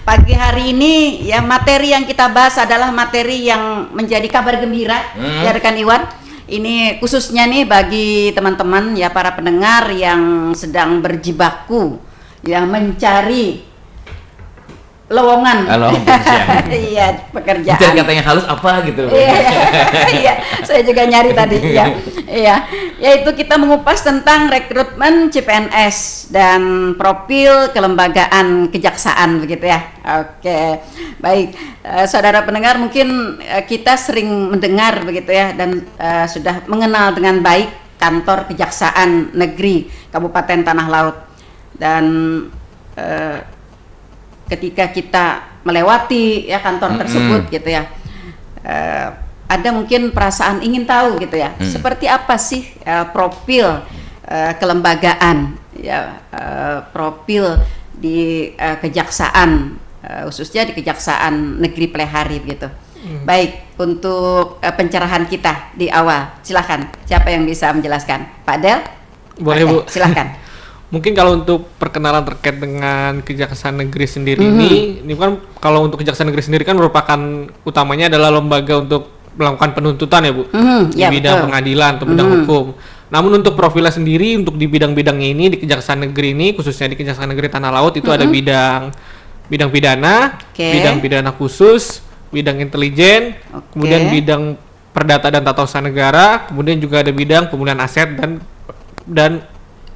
pagi hari ini ya materi yang kita bahas adalah materi yang menjadi kabar gembira ya rekan Iwan. Ini khususnya nih bagi teman-teman ya para pendengar yang sedang berjibaku yang mencari lowongan. Iya, pekerjaan. Mencari kata yang halus apa gitu. Iya, saya juga nyari tadi ya. Iya, yaitu kita mengupas tentang rekrutmen CPNS dan profil kelembagaan kejaksaan begitu ya. Oke. Baik, saudara pendengar mungkin kita sering mendengar begitu ya dan sudah mengenal dengan baik kantor Kejaksaan Negeri Kabupaten Tanah Laut. Dan ketika kita melewati ya kantor tersebut gitu ya, ada mungkin perasaan ingin tahu gitu ya, seperti apa sih profil kelembagaan ya, profil di kejaksaan, khususnya di Kejaksaan Negeri Plehari begitu. Baik, untuk pencerahan kita di awal, silakan siapa yang bisa menjelaskan? Pak Del? Boleh Bu. Silakan. Mungkin kalau untuk perkenalan terkait dengan Kejaksaan Negeri sendiri ini kan kalau untuk Kejaksaan Negeri sendiri kan merupakan utamanya adalah lembaga untuk melakukan penuntutan ya Bu, di bidang pengadilan atau bidang hukum. Namun untuk profilnya sendiri untuk di bidang-bidangnya ini di Kejaksaan Negeri ini khususnya di Kejaksaan Negeri Tanah Laut itu ada bidang pidana, bidang pidana khusus, bidang intelijen, kemudian bidang perdata dan tata usaha negara, kemudian juga ada bidang pemulihan aset dan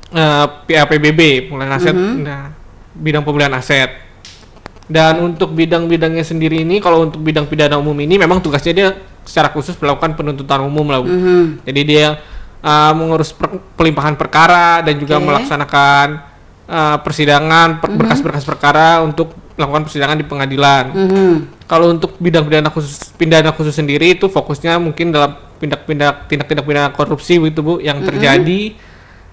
PAPBB, pemulihan aset, bidang pemulihan aset. Dan untuk bidang-bidangnya sendiri ini, kalau untuk bidang pidana umum ini memang tugasnya dia secara khusus melakukan penuntutan umum lah, Bu. Jadi dia mengurus pelimpahan perkara dan juga melaksanakan persidangan, berkas-berkas perkara untuk melakukan persidangan di pengadilan. Kalau untuk bidang pidana khusus sendiri itu fokusnya mungkin dalam tindak pidana korupsi begitu Bu yang terjadi.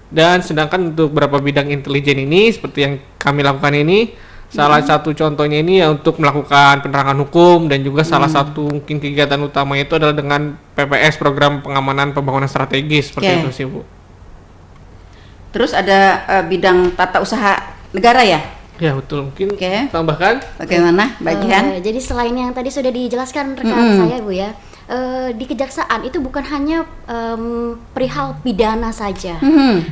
Dan sedangkan untuk beberapa bidang intelijen ini seperti yang kami lakukan ini, salah satu contohnya ini ya untuk melakukan penerangan hukum dan juga salah satu mungkin kegiatan utamanya itu adalah dengan PPS, program pengamanan pembangunan strategis seperti itu sih Bu. Terus ada bidang tata usaha negara ya? Ya betul, mungkin tambahkan bagaimana bagian? Jadi selain yang tadi sudah dijelaskan rekan saya Bu ya, di kejaksaan itu bukan hanya perihal pidana saja,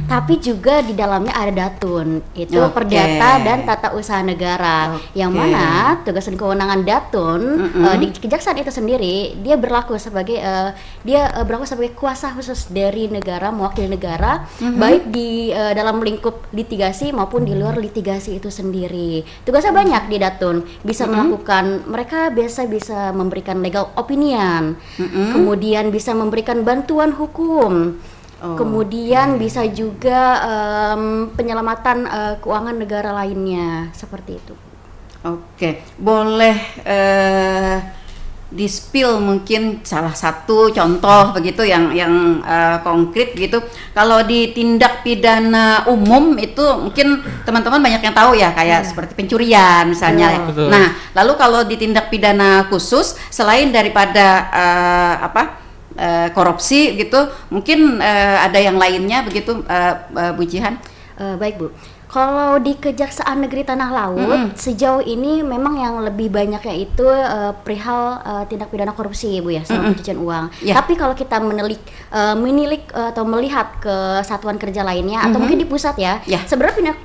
tapi juga di dalamnya ada datun, itu perdata dan tata usaha negara, yang mana tugas dan kewenangan datun di kejaksaan itu sendiri dia berlaku sebagai kuasa khusus dari negara, mewakili negara, baik di dalam lingkup litigasi maupun di luar litigasi itu sendiri. Tugasnya banyak di datun, bisa melakukan, mereka biasa bisa memberikan legal opinion. Kemudian bisa memberikan bantuan hukum, kemudian bisa juga penyelamatan keuangan negara lainnya seperti itu. Boleh di-spill mungkin salah satu contoh begitu yang konkret gitu. Kalau di tindak pidana umum itu mungkin teman-teman banyak yang tahu ya, kayak seperti pencurian misalnya. Nah, lalu kalau di tindak pidana khusus selain daripada korupsi gitu, mungkin ada yang lainnya begitu, Bu Jihan? Baik Bu. Kalau di Kejaksaan Negeri Tanah Laut sejauh ini memang yang lebih banyaknya itu perihal tindak pidana korupsi Bu ya, sama pencucian uang. Tapi kalau kita menilik atau melihat ke satuan kerja lainnya atau mungkin di pusat ya, sebenarnya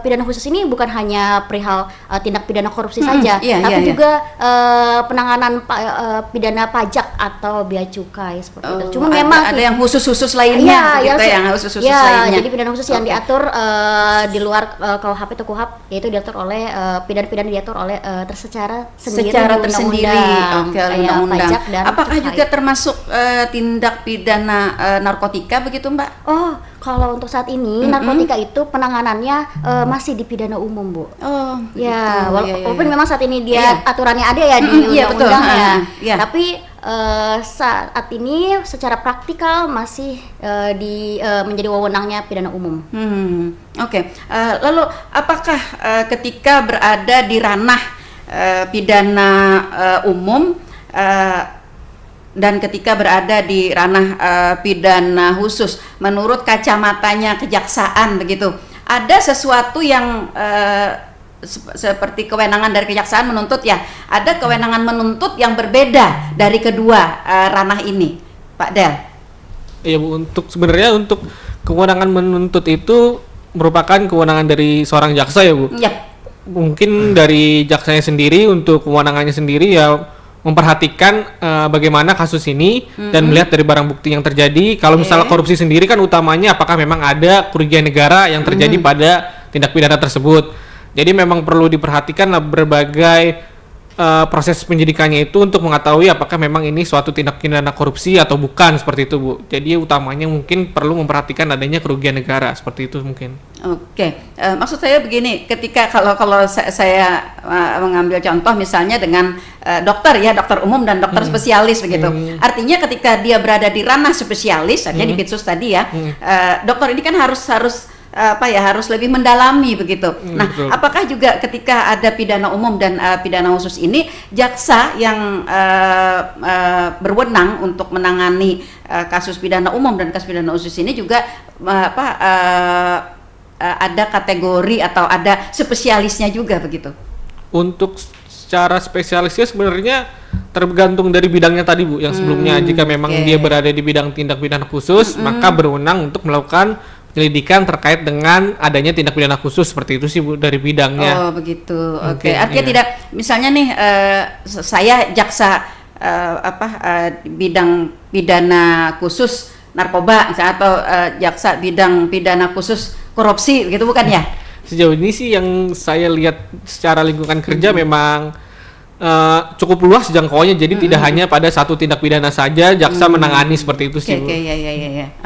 pidana khusus ini bukan hanya perihal tindak pidana korupsi saja, tapi juga penanganan pidana pajak atau bea cukai seperti itu. Cuma memang ada yang khusus-khusus lainnya, yang khusus-khusus lainnya. Jadi pidana khusus yang diatur di luar KUHP atau KUHAP, yaitu diatur oleh pidana-pidana diatur oleh secara tersendiri. Undang-undang. Apakah juga termasuk tindak pidana narkotika begitu Mbak? Kalau untuk saat ini narkotika itu penanganannya masih di pidana umum Bu. Walaupun memang saat ini dia aturannya ada ya di undang-undang ya. Tapi saat ini secara praktikal masih menjadi wewenangnya pidana umum. Lalu apakah ketika berada di ranah pidana umum dan ketika berada di ranah pidana khusus, menurut kacamatanya kejaksaan begitu, ada sesuatu yang seperti kewenangan dari kejaksaan menuntut ya, ada kewenangan menuntut yang berbeda dari kedua ranah ini, Pak Del. Iya Bu, sebenarnya untuk kewenangan menuntut itu merupakan kewenangan dari seorang jaksa ya Bu. Yap. Mungkin dari jaksanya sendiri untuk kewenangannya sendiri ya memperhatikan bagaimana kasus ini dan melihat dari barang bukti yang terjadi. Kalau misalnya korupsi sendiri kan utamanya apakah memang ada kerugian negara yang terjadi pada tindak pidana tersebut. Jadi memang perlu diperhatikan berbagai proses penyidikannya itu untuk mengetahui apakah memang ini suatu tindak pidana korupsi atau bukan, seperti itu Bu. Jadi utamanya mungkin perlu memperhatikan adanya kerugian negara, seperti itu mungkin. Oke, maksud saya begini, ketika kalau saya mengambil contoh misalnya dengan dokter ya, dokter umum dan dokter spesialis begitu. Artinya ketika dia berada di ranah spesialis, artinya di Bitsus tadi ya, dokter ini kan harus harus lebih mendalami begitu. Nah, betul. apakah juga ketika ada pidana umum dan pidana khusus ini, jaksa yang berwenang untuk menangani kasus pidana umum dan kasus pidana khusus ini juga ada kategori atau ada spesialisnya juga begitu? Untuk secara spesialisnya sebenarnya tergantung dari bidangnya tadi Bu, yang sebelumnya jika memang dia berada di bidang tindak pidana khusus, maka berwenang untuk melakukan penyelidikan terkait dengan adanya tindak pidana khusus, seperti itu sih Bu dari bidangnya. Oh begitu, oke. Artinya tidak, misalnya nih saya jaksa bidang pidana khusus narkoba misalnya, atau jaksa bidang pidana khusus korupsi, begitu bukan ya? Sejauh ini sih yang saya lihat secara lingkungan kerja memang cukup luas jangkauannya, jadi tidak hanya pada satu tindak pidana saja jaksa menangani, seperti itu sih Bu.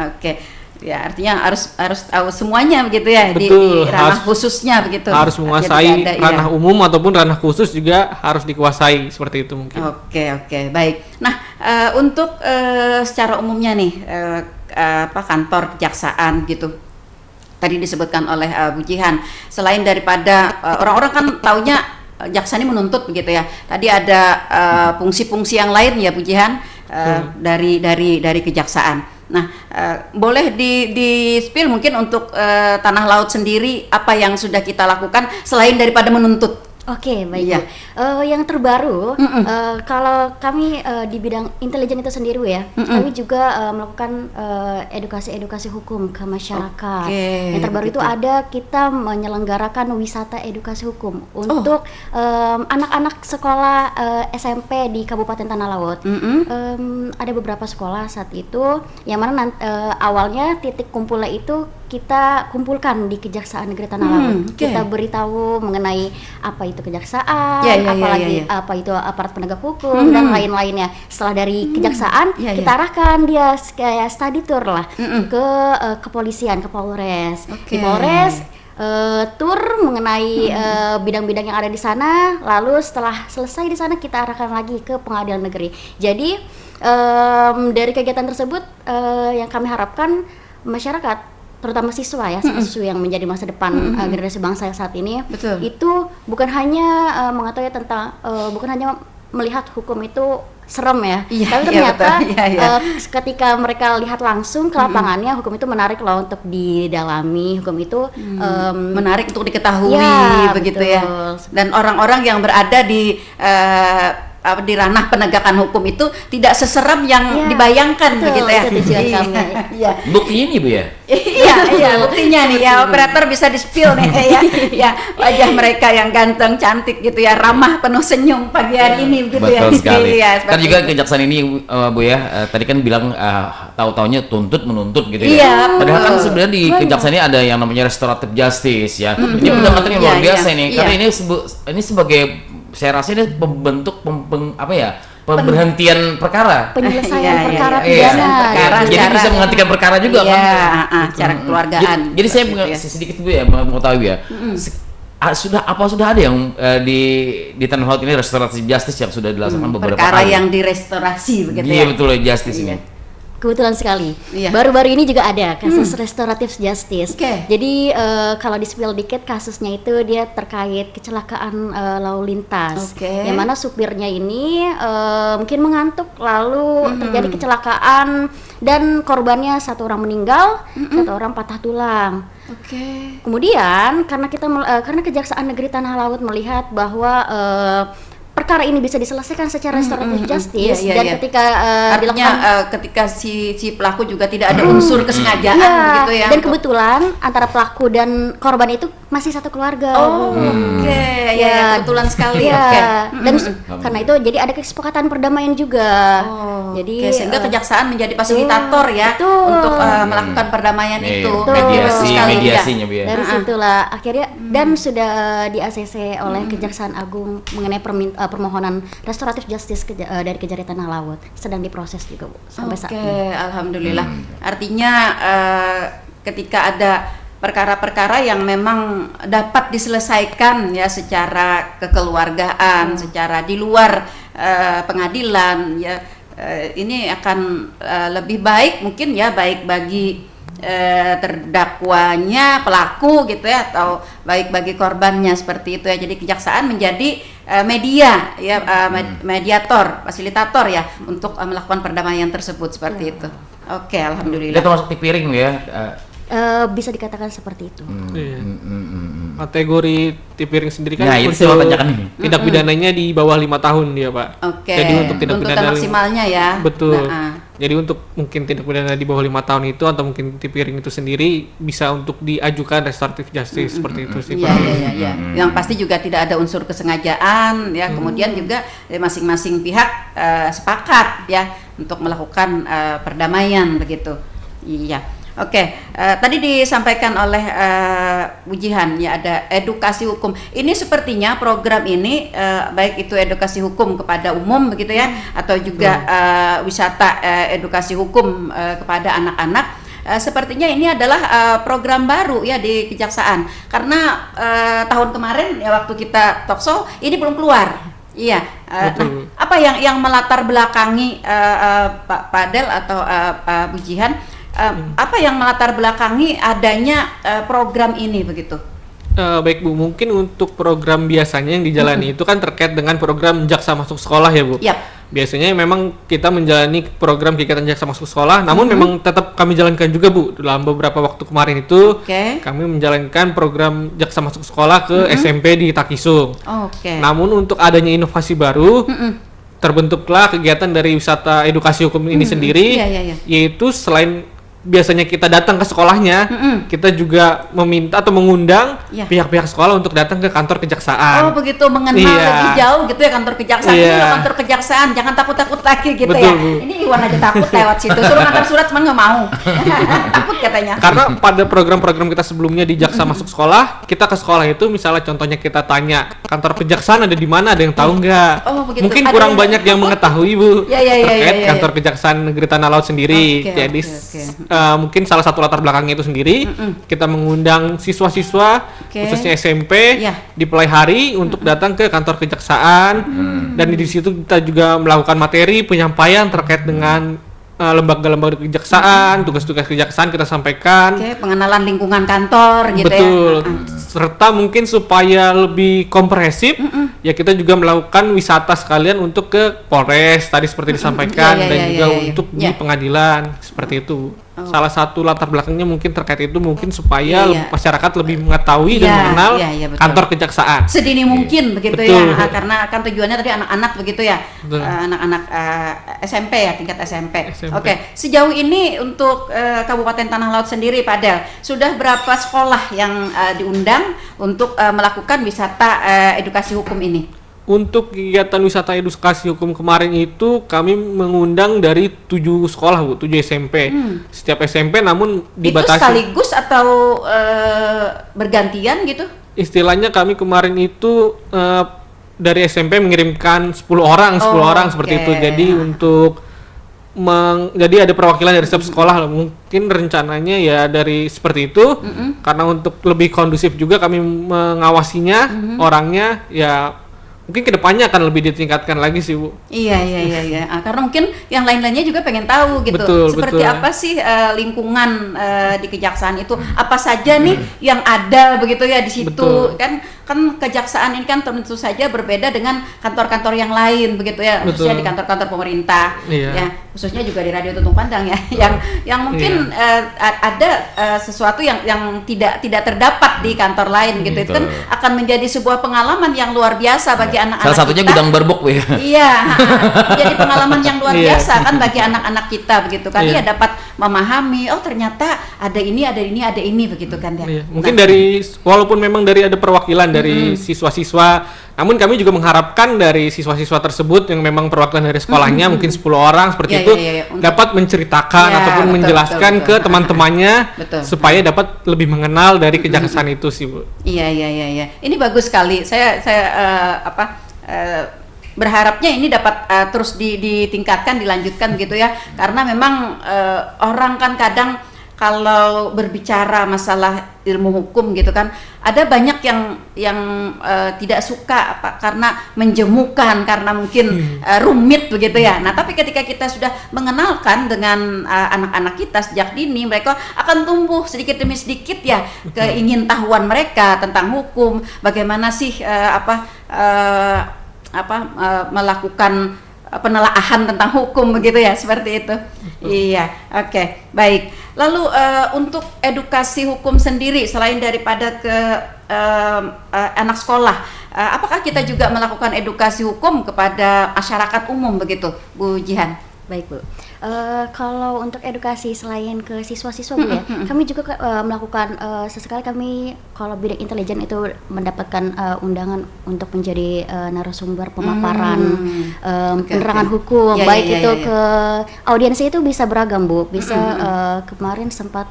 Oke. Ya, artinya harus tahu semuanya begitu ya. Betul, di ranah khususnya begitu. Harus menguasai ranah umum ataupun ranah khusus juga harus dikuasai, seperti itu mungkin. Oke, baik. Nah, untuk secara umumnya nih kantor kejaksaan gitu. Tadi disebutkan oleh Bu Jihan, selain daripada orang-orang kan taunya jaksa ini menuntut begitu ya. Tadi ada fungsi-fungsi yang lain ya Bu Jihan, dari kejaksaan. Nah, boleh di spill mungkin untuk Tanah Laut sendiri apa yang sudah kita lakukan selain daripada menuntut? Oke, baik. Ya. Yang terbaru, kalau kami di bidang intelijen itu sendiri ya, kami juga melakukan edukasi hukum ke masyarakat. Yang terbaru itu ada kita menyelenggarakan wisata edukasi hukum untuk anak-anak sekolah SMP di Kabupaten Tanah Laut. Ada beberapa sekolah saat itu, yang mana awalnya titik kumpulnya itu kita kumpulkan di Kejaksaan Negeri Tanah Laut. Kita beritahu mengenai apa itu kejaksaan, apalagi apa itu aparat penegak hukum dan lain-lainnya. Setelah dari kejaksaan, kita arahkan dia kayak study tour lah ke kepolisian, ke Polres. Di Polres tour mengenai bidang-bidang yang ada di sana. Lalu setelah selesai di sana kita arahkan lagi ke pengadilan negeri. Jadi dari kegiatan tersebut yang kami harapkan masyarakat, terutama siswa ya, siswa yang menjadi masa depan generasi bangsa saat ini, itu bukan hanya mengetahui tentang bukan hanya melihat hukum itu serem ya, tapi ternyata ketika mereka lihat langsung ke lapangannya, hukum itu menarik loh untuk didalami, hukum itu menarik untuk diketahui, begitu betul. Ya. Dan orang-orang yang berada di ranah penegakan hukum itu tidak seseram yang dibayangkan, begitu ya. Iya. Buktinya nih Bu ya? Iya, buktinya nih ya, operator bisa di-spill nih ya. Wajah mereka yang ganteng, cantik gitu ya, ramah, penuh senyum pagi hari ini gitu ya. Betul sekali. Kan juga kejaksaan ini Bu ya, tadi kan bilang tahu-taunya tuntut menuntut gitu ya. Padahal kan sebenarnya di kejaksaan ini ada yang namanya restoratif justice ya. Ini pendekatan yang luar biasa nih, karena ini sebagai, saya rasa ini pembentuk pemberhentian perkara, penyelesaian perkara pidana. Jadi bisa menghentikan perkara juga kan? Secara keluargaan. Jadi saya sedikit Bu ya mau tahu ya. Sudah ada yang di Tanah Laut ini restoratif justice yang sudah dilaksanakan beberapa perkara kali? yang direstorasi begitu ya. Iya betul, justice ini. Kebetulan sekali. Iya. Baru-baru ini juga ada kasus restoratif justice. Oke. Jadi kalau di spill dikit kasusnya itu dia terkait kecelakaan lalu lintas. Oke. Yang mana supirnya ini mungkin mengantuk lalu terjadi kecelakaan dan korbannya satu orang meninggal, satu orang patah tulang. Oke. Kemudian karena Kejaksaan Negeri Tanah Laut melihat bahwa perkara ini bisa diselesaikan secara restoratif justice Iya, dan iya. ketika Artinya ketika si pelaku juga tidak ada unsur kesengajaan iya, gitu ya. dan kebetulan antara pelaku dan korban itu masih satu keluarga. Oke, ya kebetulan sekali. Iya, Oke. dan karena itu jadi ada kesepakatan perdamaian juga. Jadi Oke, sehingga kejaksaan menjadi fasilitator ya betul. untuk melakukan perdamaian Iya, itu. mediasi, Betul sekali, mediasinya, Bu ya. Dari situlah akhirnya dan sudah di ACC oleh Kejaksaan Agung mengenai permohonan restoratif justice dari Kejari Tanah Laut sedang diproses juga, Bu, sampai saat Oke, ini. alhamdulillah. Artinya ketika ada perkara-perkara yang memang dapat diselesaikan ya secara kekeluargaan, secara di luar pengadilan ya, ini akan lebih baik mungkin ya, baik bagi terdakwanya, pelaku gitu ya, atau baik bagi korbannya, seperti itu ya. Jadi kejaksaan menjadi media ya, mediator, fasilitator ya untuk melakukan perdamaian tersebut, seperti itu. Oke, Dia alhamdulillah. termasuk di piring ya. Bisa dikatakan seperti itu. Iya. Kategori tipiring sendiri kan Nah, itu saya mau tanyakan nih. tindak pidananya di bawah 5 tahun dia, Pak. Oke. Jadi untuk tindak tuntutan pidana maksimalnya ya. Betul. Nah, Jadi untuk mungkin tindak pidana di bawah 5 tahun itu atau mungkin tipiring itu sendiri bisa untuk diajukan restoratif justice seperti itu sih, iya, Pak. iya, iya. Yang pasti juga tidak ada unsur kesengajaan ya. Kemudian juga masing-masing pihak sepakat ya untuk melakukan perdamaian begitu. Iya. Oke, tadi disampaikan oleh Bu Jihan ya, ada edukasi hukum. Ini sepertinya program ini baik itu edukasi hukum kepada umum begitu ya, atau juga wisata edukasi hukum kepada anak-anak. Sepertinya ini adalah program baru ya di Kejaksaan, karena tahun kemarin ya waktu kita talkshow ini belum keluar. Iya, nah, apa yang melatar belakangi Pak Padel atau Pak Bu Jihan? Apa yang melatar belakangi adanya program ini begitu? Baik Bu, mungkin untuk program biasanya yang dijalani itu kan terkait dengan program jaksa masuk sekolah ya Bu. Yap. Biasanya memang kita menjalani program kegiatan jaksa masuk sekolah, namun memang tetap kami jalankan juga Bu. Dalam beberapa waktu kemarin itu kami menjalankan program jaksa masuk sekolah ke SMP di Takisung. Namun untuk adanya inovasi baru, terbentuklah kegiatan dari wisata edukasi hukum ini sendiri, yaitu selain biasanya kita datang ke sekolahnya, kita juga meminta atau mengundang pihak-pihak sekolah untuk datang ke kantor kejaksaan. Oh begitu, mengenal lebih jauh gitu ya kantor kejaksaan. Ini loh kantor kejaksaan, jangan takut-takut lagi gitu. Betul, ya. Bu. Ini Iwan aja takut lewat situ, suruh ngantar surat cuman nggak mau. Takut katanya. Karena pada program-program kita sebelumnya di jaksa masuk sekolah, kita ke sekolah itu misalnya contohnya kita tanya kantor kejaksaan ada di mana, ada yang tahu nggak? Oh, begitu. Mungkin ada kurang banyak yang mengetahui Bu terkait kantor kejaksaan negeri Tanah Laut sendiri. Jadi mungkin salah satu latar belakangnya itu sendiri, kita mengundang siswa-siswa khususnya SMP di pelai hari untuk datang ke kantor kejaksaan, dan di situ kita juga melakukan materi penyampaian terkait dengan lembaga-lembaga kejaksaan, tugas-tugas kejaksaan kita sampaikan. Pengenalan lingkungan kantor gitu. Betul. Serta mungkin supaya lebih komprehensif, ya kita juga melakukan wisata sekalian untuk ke Polres tadi seperti disampaikan, dan juga untuk di pengadilan seperti itu. Salah satu latar belakangnya mungkin terkait itu, mungkin supaya masyarakat lebih mengetahui dan mengenal kantor kejaksaan. Sedini mungkin begitu ya, karena kan tujuannya tadi anak-anak begitu ya, anak-anak SMP ya, tingkat SMP. Oke, sejauh ini untuk Kabupaten Tanah Laut sendiri, Pak Del, sudah berapa sekolah yang diundang untuk melakukan wisata edukasi hukum ini? Untuk kegiatan wisata edukasi hukum kemarin itu kami mengundang dari 7 sekolah Bu, 7 SMP. Setiap SMP namun dibatasi. Itu sekaligus atau bergantian gitu? Istilahnya kami kemarin itu dari SMP mengirimkan 10 orang seperti itu. Jadi untuk jadi ada perwakilan dari setiap sekolah. Mungkin rencananya ya dari seperti itu, karena untuk lebih kondusif juga kami mengawasinya, orangnya ya mungkin kedepannya akan lebih ditingkatkan lagi sih Bu. Iya. Karena mungkin yang lain-lainnya juga pengen tahu gitu. Seperti apa sih lingkungan di kejaksaan itu? Apa saja nih yang ada begitu ya di situ? Kan kejaksaan ini kan tentu saja berbeda dengan kantor-kantor yang lain begitu ya, khususnya di kantor-kantor pemerintah. Ya, khususnya juga di Radio Tutung Pandang ya. Yang mungkin ada sesuatu yang tidak terdapat di kantor lain gitu. Itu kan akan menjadi sebuah pengalaman yang luar biasa bagi anak-anak. Salah satunya kita. gudang berbok ya. Iya, jadi pengalaman yang luar biasa kan bagi anak-anak kita begitu kan. Dia dapat memahami, oh ternyata ada ini begitu kan ya. Mungkin dari walaupun memang dari ada perwakilan dari siswa-siswa, namun kami juga mengharapkan dari siswa-siswa tersebut yang memang perwakilan dari sekolahnya mungkin 10 orang seperti itu dapat menceritakan ataupun menjelaskan ke teman-temannya supaya dapat lebih mengenal dari kejaksaan itu sih Bu. Iya. Ini bagus sekali. Saya berharapnya ini dapat terus ditingkatkan, dilanjutkan gitu ya. Karena memang orang kan kadang kalau berbicara masalah ilmu hukum gitu kan, ada banyak yang tidak suka karena menjemukan, karena mungkin rumit begitu ya. Nah, tapi ketika kita sudah mengenalkan dengan anak-anak kita sejak dini, mereka akan tumbuh sedikit demi sedikit ya keingintahuan mereka tentang hukum, bagaimana sih melakukan penelaahan tentang hukum begitu ya, seperti itu. Iya, oke, baik. Lalu untuk edukasi hukum sendiri selain daripada ke anak sekolah, apakah kita juga melakukan edukasi hukum kepada masyarakat umum begitu, Bu Jihan? Baik Bu. Kalau untuk edukasi selain ke siswa-siswa Bu ya, kami juga melakukan sesekali kami kalau bidang intelijen itu mendapatkan undangan untuk menjadi narasumber pemaparan penerangan hukum, baik itu ke audiensnya itu bisa beragam Bu, bisa kemarin sempat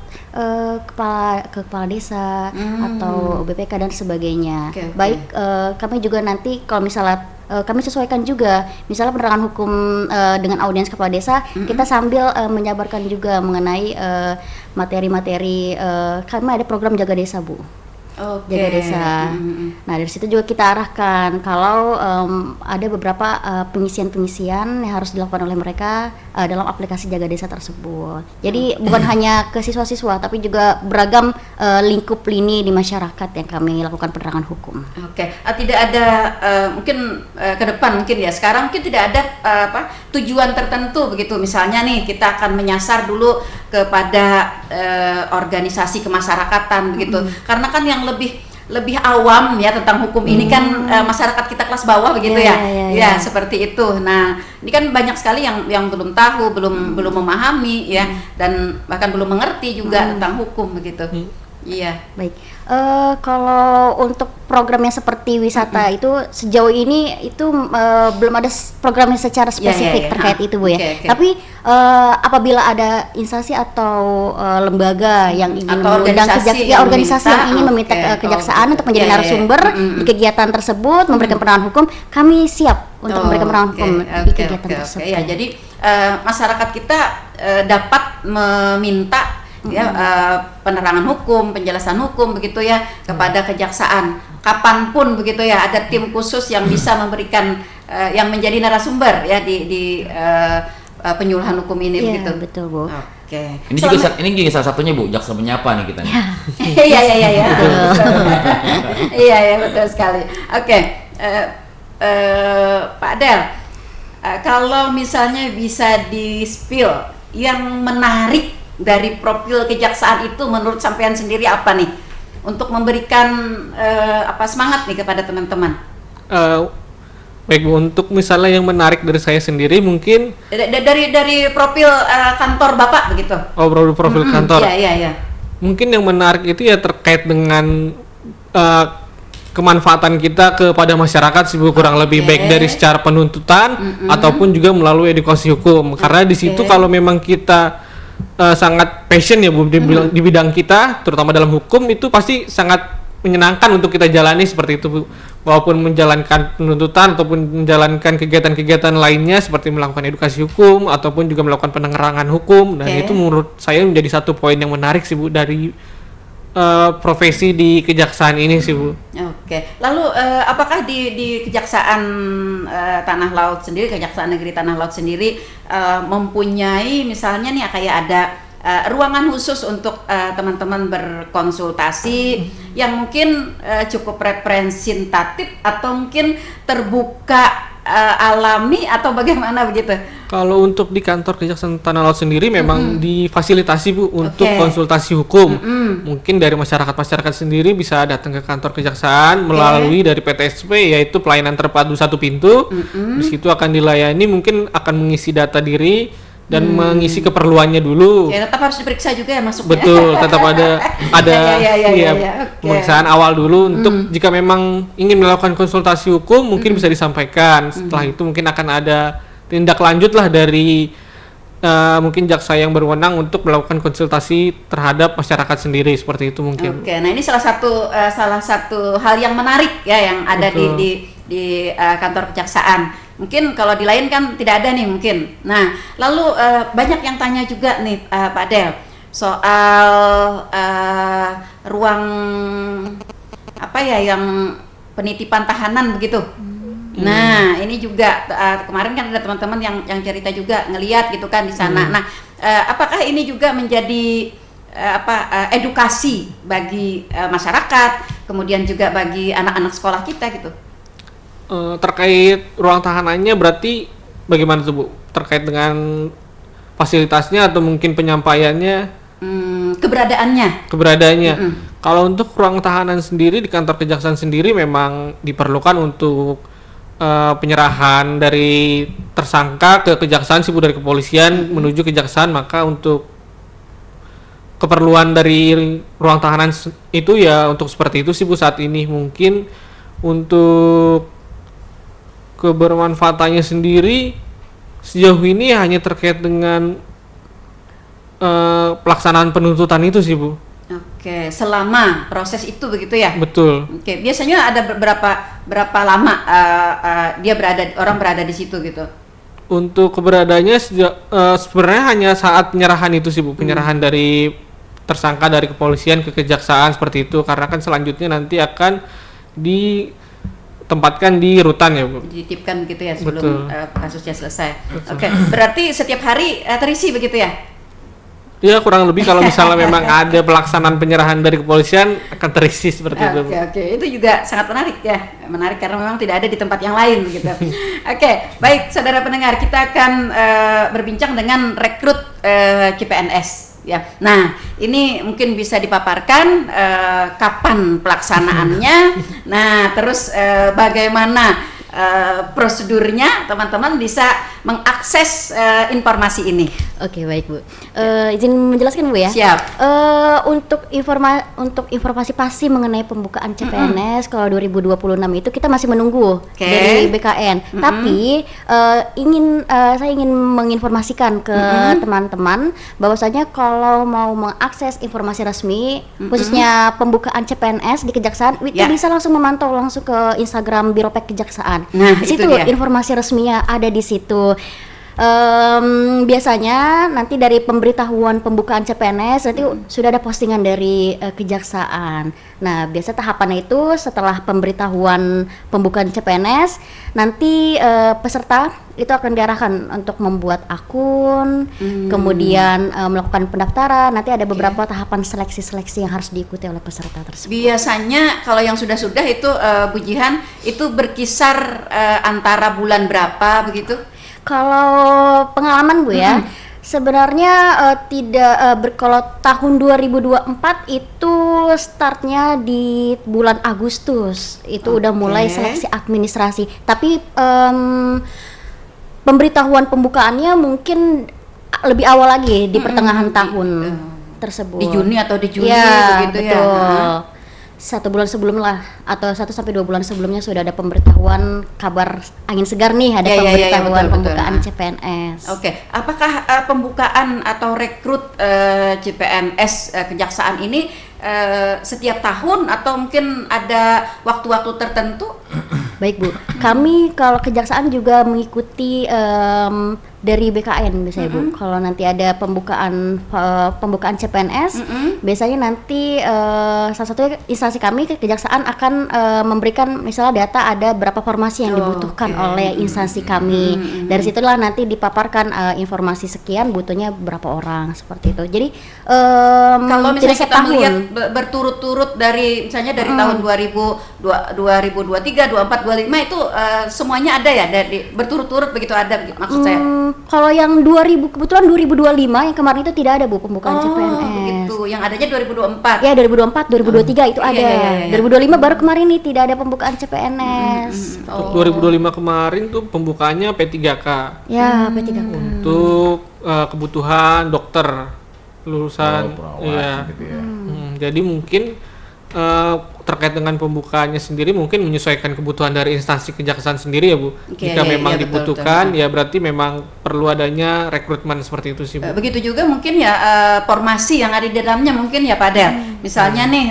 kepala desa atau BPK dan sebagainya. Baik kami juga nanti kalau misalnya kami sesuaikan juga, misalnya penerangan hukum dengan audiens kepala desa, kita sambil menjabarkan juga mengenai materi-materi. Kami ada program jaga desa Bu. Jaga desa. Nah dari situ juga kita arahkan kalau ada beberapa pengisian-pengisian yang harus dilakukan oleh mereka dalam aplikasi jaga desa tersebut. Jadi bukan hanya ke siswa-siswa, tapi juga beragam lingkup lini di masyarakat yang kami lakukan penerangan hukum. Tidak ada mungkin ke depan mungkin ya. Sekarang mungkin tidak ada tujuan tertentu begitu. Misalnya nih kita akan menyasar dulu kepada organisasi kemasyarakatan begitu. Karena kan yang lebih awam ya tentang hukum ini kan masyarakat kita kelas bawah begitu ya, seperti itu. Nah ini kan banyak sekali yang belum tahu, belum memahami ya, dan bahkan belum mengerti juga tentang hukum begitu. Iya. Baik. Kalau untuk programnya seperti wisata itu sejauh ini itu belum ada programnya secara spesifik terkait itu Bu ya. Tapi apabila ada instansi atau lembaga yang ingin mengundang organisasi yang ingin meminta kejaksaan untuk menjadi narasumber di kegiatan tersebut, memberikan penerangan hukum, kami siap untuk memberikan penerangan hukum di kegiatan tersebut. Jadi masyarakat kita dapat meminta penerangan hukum, penjelasan hukum begitu ya kepada kejaksaan kapanpun begitu ya. Ada tim khusus yang bisa memberikan yang menjadi narasumber ya di penyuluhan hukum ini begitu. Betul Bu. Ini juga salah satunya Bu, jaksa menyapa nih kita nih. Iya. Iya betul sekali. Pak Del, kalau misalnya bisa di-spill yang menarik dari profil kejaksaan itu menurut sampean sendiri apa nih untuk memberikan semangat nih kepada teman-teman? Baik Bu, untuk misalnya yang menarik dari saya sendiri mungkin dari profil kantor Bapak begitu. Profil kantor. Iya. Mungkin yang menarik itu ya terkait dengan kemanfaatan kita kepada masyarakat sih Bu, kurang lebih baik dari secara penuntutan ataupun juga melalui edukasi hukum. Karena di situ kalau memang kita sangat passion ya Bu di bidang kita, terutama dalam hukum, itu pasti sangat menyenangkan untuk kita jalani seperti itu Bu. Walaupun menjalankan penuntutan ataupun menjalankan kegiatan-kegiatan lainnya seperti melakukan edukasi hukum ataupun juga melakukan penerangan hukum, dan itu menurut saya menjadi satu poin yang menarik sih Bu dari profesi di kejaksaan ini sih Bu. Oke, lalu apakah di Kejaksaan Tanah Laut sendiri, Kejaksaan Negeri Tanah Laut sendiri mempunyai misalnya nih kayak ada ruangan khusus untuk teman-teman berkonsultasi yang mungkin cukup representatif atau mungkin terbuka alami atau bagaimana begitu? Kalau untuk di kantor Kejaksaan Tanah Laut sendiri memang difasilitasi Bu untuk konsultasi hukum. Mungkin dari masyarakat sendiri bisa datang ke kantor kejaksaan melalui dari PTSP, yaitu pelayanan terpadu satu pintu. Di situ akan dilayani, mungkin akan mengisi data diri dan mengisi keperluannya dulu. Ya, tetap harus diperiksa juga ya masuknya. Betul, tetap ada pemeriksaan awal dulu untuk jika memang ingin melakukan konsultasi hukum mungkin bisa disampaikan. Setelah itu mungkin akan ada tindak lanjut lah dari mungkin jaksa yang berwenang untuk melakukan konsultasi terhadap masyarakat sendiri, seperti itu mungkin. Oke, nah ini salah satu hal yang menarik ya yang ada di kantor kejaksaan. Mungkin kalau di lain kan tidak ada nih mungkin. Nah, lalu banyak yang tanya juga nih Pak Del soal ruang apa ya yang penitipan tahanan begitu. Nah, ini juga kemarin kan ada teman-teman yang cerita juga ngelihat gitu kan di sana. Nah, apakah ini juga menjadi edukasi bagi masyarakat, kemudian juga bagi anak-anak sekolah kita gitu? Terkait ruang tahanannya berarti bagaimana tuh Bu? Terkait dengan fasilitasnya atau mungkin penyampaiannya? Keberadaannya. Kalau untuk ruang tahanan sendiri di kantor kejaksaan sendiri memang diperlukan untuk penyerahan dari tersangka ke kejaksaan sih Bu, dari kepolisian menuju kejaksaan. Maka untuk keperluan dari ruang tahanan itu ya untuk seperti itu sih Bu saat ini. Mungkin untuk kebermanfaatannya sendiri sejauh ini hanya terkait dengan pelaksanaan penuntutan itu sih Bu. Oke, selama proses itu begitu ya? Betul. Oke, biasanya ada berapa lama orang berada di situ gitu? Untuk keberadaannya sebenarnya hanya saat penyerahan itu sih Bu, penyerahan dari tersangka dari kepolisian ke kejaksaan seperti itu, karena kan selanjutnya nanti akan ditempatkan di rutan ya Bu. Dititipkan begitu ya sebelum kasusnya selesai. Oke, berarti setiap hari terisi begitu ya? Ya kurang lebih kalau misalnya memang ada pelaksanaan penyerahan dari kepolisian akan terisi seperti itu. Oke, itu juga sangat menarik ya, menarik karena memang tidak ada di tempat yang lain begitu. Oke, baik saudara pendengar, kita akan berbincang dengan rekrut CPNS ya. Nah, ini mungkin bisa dipaparkan kapan pelaksanaannya, nah terus bagaimana prosedurnya teman-teman bisa mengakses informasi ini. Oke, baik Bu. Izin menjelaskan Bu ya. Siap. Untuk informasi pasti mengenai pembukaan CPNS kalau 2026 itu kita masih menunggu dari BKN. Tapi saya ingin menginformasikan ke teman-teman bahwasanya kalau mau mengakses informasi resmi khususnya pembukaan CPNS di Kejaksaan itu bisa langsung memantau langsung ke Instagram Biropek Kejaksaan. Nah, di situ informasi resminya ada di situ. Biasanya nanti dari pemberitahuan pembukaan CPNS nanti sudah ada postingan dari kejaksaan. Nah, biasa tahapannya itu setelah pemberitahuan pembukaan CPNS nanti peserta itu akan diarahkan untuk membuat akun, kemudian melakukan pendaftaran. Nanti ada beberapa tahapan seleksi-seleksi yang harus diikuti oleh peserta tersebut. Biasanya kalau yang sudah itu Bu Jihan itu berkisar antara bulan berapa begitu? Kalau pengalaman Bu ya, sebenarnya kalau tahun 2024 itu startnya di bulan Agustus. Itu udah mulai seleksi administrasi. Tapi pemberitahuan pembukaannya mungkin lebih awal lagi di pertengahan tahun tersebut. Di Juni atau di Juli begitu betul. ya. 1 bulan sebelum lah atau 1 sampai 2 bulan sebelumnya sudah ada pemberitahuan kabar angin segar nih, ada pemberitahuan pembukaan CPNS. Oke, apakah pembukaan atau rekrut CPNS kejaksaan ini setiap tahun atau mungkin ada waktu-waktu tertentu? Baik Bu, kami kalau kejaksaan juga mengikuti dari BKN biasanya Bu. Kalau nanti ada pembukaan CPNS, biasanya nanti salah satu instansi kami kejaksaan akan memberikan misalnya data ada berapa formasi yang dibutuhkan oleh instansi kami. Dari situlah nanti dipaparkan informasi sekian butuhnya berapa orang seperti itu. Jadi kalau misalnya tidak kita setahun. melihat berturut-turut dari misalnya dari tahun 2023, 24, 25 itu semuanya ada ya, dari berturut-turut begitu ada maksud saya. Kalau yang kebetulan 2025 yang kemarin itu tidak ada Bu pembukaan CPNS. Begitu. Yang adanya 2024. Ya 2024, 2023 itu ada. Iya. 2025 baru kemarin nih tidak ada pembukaan CPNS. Untuk 2025 kemarin tuh pembukaannya P3K. Ya, P3K. Untuk kebutuhan dokter lulusan perawat gitu ya. jadi mungkin terkait dengan pembukaannya sendiri mungkin menyesuaikan kebutuhan dari instansi kejaksaan sendiri ya Bu. Jika memang dibutuhkan ya berarti memang perlu adanya rekrutmen seperti itu sih Bu. Begitu juga mungkin ya formasi yang ada di dalamnya mungkin ya Pak Del. Misalnya nih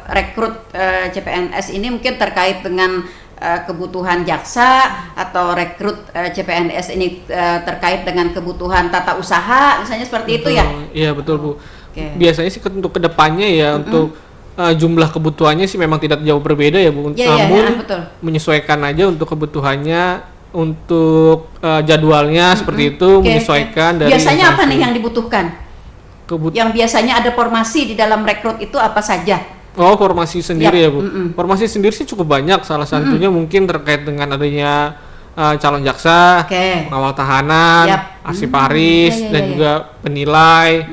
rekrut CPNS ini mungkin terkait dengan kebutuhan jaksa atau rekrut CPNS ini terkait dengan kebutuhan tata usaha misalnya seperti itu ya. Iya betul Bu. Biasanya sih untuk kedepannya ya untuk jumlah kebutuhannya sih memang tidak jauh berbeda ya Bu. Namun menyesuaikan aja untuk kebutuhannya, untuk jadwalnya seperti itu menyesuaikan dari. Biasanya apa nih yang dibutuhkan? Yang biasanya ada formasi di dalam rekrut itu apa saja? Oh, formasi sendiri ya Bu. Formasi sendiri sih cukup banyak. Salah satunya mungkin terkait dengan adanya calon jaksa, pengawal tahanan, arsiparis dan juga penilai.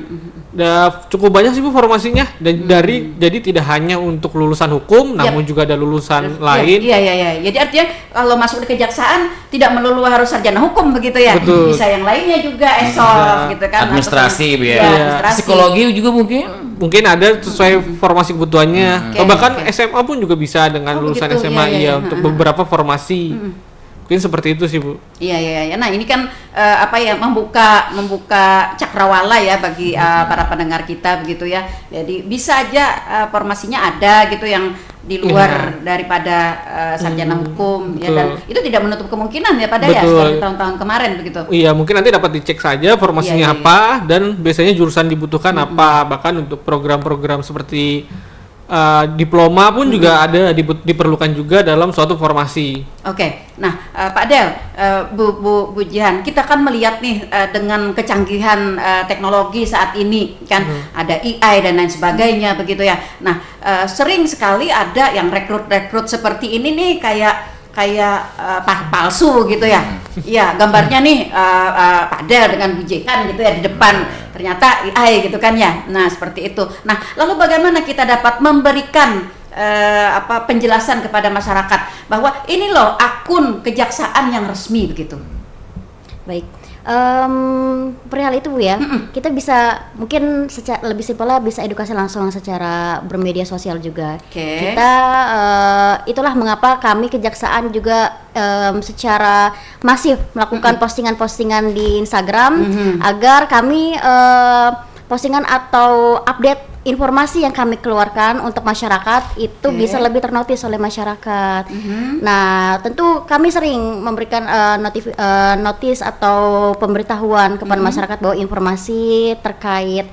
Cukup banyak sih Bu formasinya dan jadi tidak hanya untuk lulusan hukum namun juga ada lulusan lain. Iya. Jadi artinya kalau masuk di kejaksaan tidak melulu harus sarjana hukum begitu ya. Betul. Bisa yang lainnya juga ESOL gitu kan. Administrasi Bu ya. Administrasi. Psikologi juga mungkin ada sesuai formasi kebutuhannya. Atau bahkan SMA pun juga bisa dengan lulusan SMA untuk beberapa formasi. Mungkin seperti itu sih Bu. Iya. Nah ini kan membuka cakrawala ya bagi para pendengar kita begitu ya. Jadi bisa aja formasinya ada gitu yang di luar daripada sarjana hukum ya, dan itu tidak menutup kemungkinan ya pada ya seperti tahun-tahun kemarin begitu. Iya mungkin nanti dapat dicek saja formasinya apa dan biasanya jurusan dibutuhkan apa, bahkan untuk program-program seperti diploma pun juga ada diperlukan juga dalam suatu formasi. Oke. Nah, Pak Del, Bu Jihan, kita kan melihat nih dengan kecanggihan teknologi saat ini kan ada AI dan lain sebagainya begitu ya. Nah, sering sekali ada yang rekrut seperti ini nih kayak palsu gitu ya. Iya, gambarnya nih Pak Del dengan Bu Jihan gitu ya di depan. Ternyata AI gitu kan ya. Nah, seperti itu. Nah, lalu bagaimana kita dapat memberikan penjelasan kepada masyarakat bahwa ini loh akun kejaksaan yang resmi begitu. Baik. Perihal itu Bu ya, kita bisa mungkin lebih simpelnya bisa edukasi langsung secara bermedia sosial juga. Kita itulah mengapa kami kejaksaan juga secara masif melakukan postingan-postingan di Instagram agar kami postingan atau update informasi yang kami keluarkan untuk masyarakat itu bisa lebih ternotis oleh masyarakat. Nah, tentu kami sering memberikan notis atau pemberitahuan kepada masyarakat bahwa informasi terkait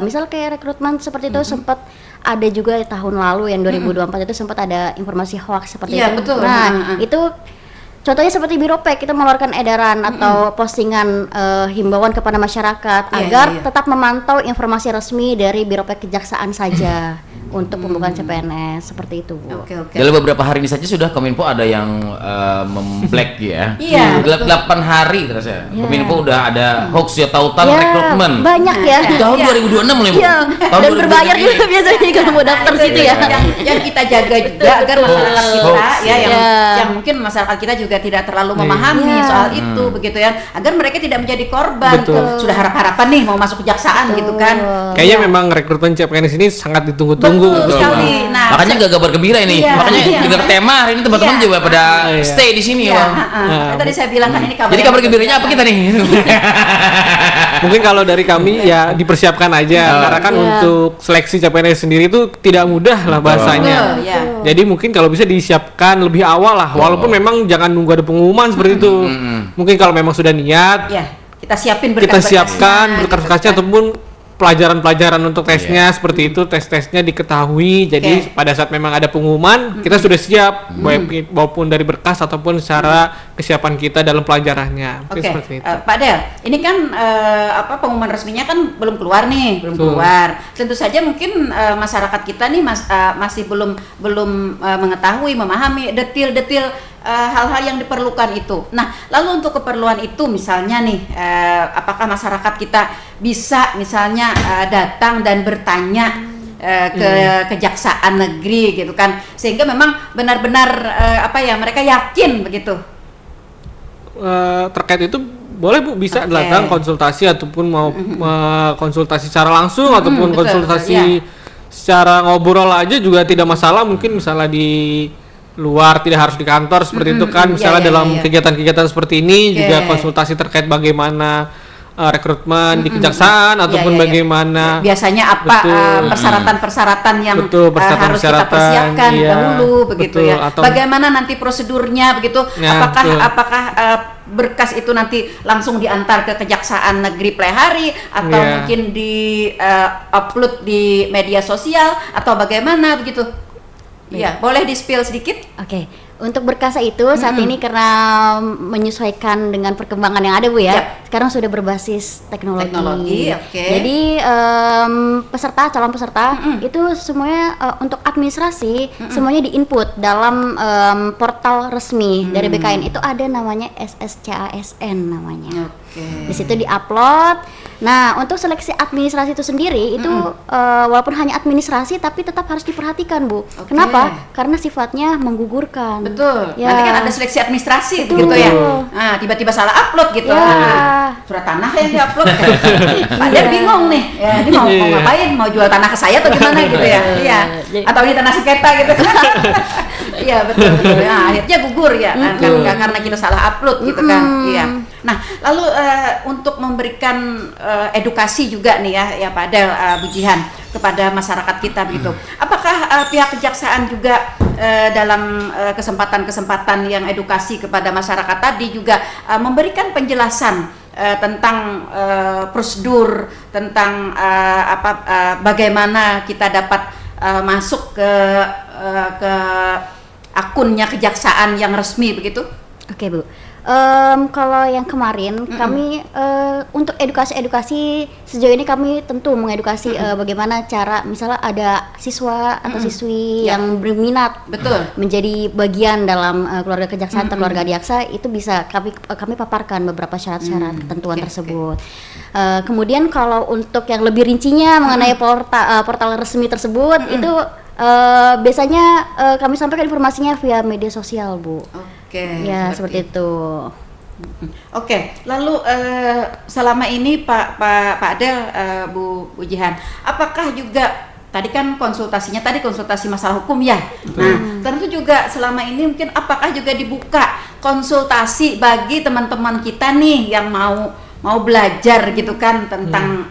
misal kayak rekrutmen seperti itu sempat ada juga tahun lalu yang 2024 itu sempat ada informasi hoax seperti itu. Betul. Nah, itu contohnya seperti Biropek, kita mengeluarkan edaran atau postingan himbauan kepada masyarakat agar tetap memantau informasi resmi dari Biropek Kejaksaan saja untuk pembukaan CPNS seperti itu Bu. Dalam beberapa hari ini saja sudah Kominfo ada yang memblek ya. 8 hari terus ya. Kominfo udah ada hoax ya tautan rekrutmen. Banyak ya. Tahun 2026 loh Bu. Tahun Dan berbayar juga biasanya kalau mau daftar situ ya. Yang kita jaga juga agar masyarakat kita yang mungkin masyarakat kita juga tidak terlalu memahami soal itu begitu ya, agar mereka tidak menjadi korban. Sudah harap-harapan nih mau masuk kejaksaan gitu kan. Kayaknya memang rekrutmen CPNS ini sangat ditunggu-tunggu Betul sekali. Nah, makanya gak kabar gembira ini. Iya, Makanya iya. juga tema hari ini teman-teman Iya. juga pada Iya. stay di sini iya, Bang. tadi saya bilang kan ini kabar. Jadi kabar gembiranya apa kita nih? Mungkin kalau dari kami ya dipersiapkan aja karena kan Iya. untuk seleksi CPNS sendiri itu tidak mudah lah bahasanya. Betul, ya. Jadi mungkin kalau bisa disiapkan lebih awal lah, walaupun memang jangan nunggu ada pengumuman seperti itu. Mungkin kalau memang sudah niat, Ya, kita siapin kita berkas-berkasnya, siapkan gitu berkas-berkasnya kan. ataupun pelajaran-pelajaran untuk tesnya seperti itu, tes-tesnya diketahui. Jadi Oke. pada saat memang ada pengumuman, kita sudah siap maupun dari berkas ataupun secara kesiapan kita dalam pelajarannya. Mungkin Oke, seperti itu. Pak Del, ini kan pengumuman resminya kan belum keluar nih, belum Betul. keluar. Tentu saja mungkin masyarakat kita nih masih belum mengetahui, memahami detil-detil hal-hal yang diperlukan itu. Nah, lalu untuk keperluan itu misalnya nih, apakah masyarakat kita bisa misalnya datang dan bertanya ke kejaksaan negeri gitu kan, sehingga memang benar-benar mereka yakin begitu. Terkait itu boleh Bu, bisa Oke. datang konsultasi ataupun mau konsultasi secara langsung ataupun betul, konsultasi secara ngobrol aja juga tidak masalah. Mungkin misalnya di luar, tidak harus di kantor seperti itu kan, misalnya dalam kegiatan-kegiatan seperti ini juga konsultasi terkait bagaimana rekrutmen di kejaksaan ataupun bagaimana biasanya apa persyaratan-persyaratan yang Betul, harus kita persyaratan, persiapkan iya. dahulu begitu Betul, ya. atau- Bagaimana nanti prosedurnya begitu? Ya, betul. Apakah berkas itu nanti langsung diantar ke Kejaksaan Negeri Plehari atau Iya. mungkin di upload di media sosial atau bagaimana begitu? Iya, boleh di-spill sedikit? Oke, untuk berkasa itu saat ini karena menyesuaikan dengan perkembangan yang ada Bu ya, Yap. sekarang sudah berbasis teknologi. Teknologi, oke. Jadi calon peserta itu semuanya untuk administrasi semuanya diinput dalam portal resmi dari BKN, itu ada namanya SSCASN namanya. Oke. Di situ diupload. Nah, untuk seleksi administrasi itu sendiri itu walaupun hanya administrasi tapi tetap harus diperhatikan Bu. Oke. Kenapa? Karena sifatnya menggugurkan. Betul. Ya. Nanti kan ada seleksi administrasi Betul. gitu ya. Nah, tiba-tiba salah upload gitu. Ya. Surat tanah yang diupload. Pak Del bingung nih. Ya, ini mau ngapain? Mau jual tanah ke saya atau gimana gitu ya? Iya. Atau ini tanah sengketa gitu. Iya, betul. Nah, akhirnya gugur ya. Karena kita salah upload gitu kan. Iya. Nah, lalu untuk memberikan edukasi juga nih ya Pak Del, Bu Jihan, kepada masyarakat kita begitu. Apakah pihak kejaksaan juga dalam kesempatan-kesempatan yang edukasi kepada masyarakat tadi juga memberikan penjelasan tentang prosedur, tentang bagaimana kita dapat masuk ke akunnya kejaksaan yang resmi begitu? Oke Bu. Kalau yang kemarin kami untuk edukasi sejauh ini kami tentu mengedukasi bagaimana cara misalnya ada siswa atau siswi yang berminat Betul. menjadi bagian dalam keluarga kejaksaan atau keluarga diaksa, itu bisa kami paparkan beberapa syarat-syarat ketentuan tersebut. Kemudian kalau untuk yang lebih rincinya mengenai portal resmi tersebut itu biasanya kami sampaikan informasinya via media sosial Bu. Oke. Ya, seperti itu. Oke, lalu selama ini Pak Adel, Bu Jihan, apakah juga tadi kan konsultasi masalah hukum ya. Nah, tentu juga selama ini mungkin apakah juga dibuka konsultasi bagi teman-teman kita nih yang mau belajar gitu kan tentang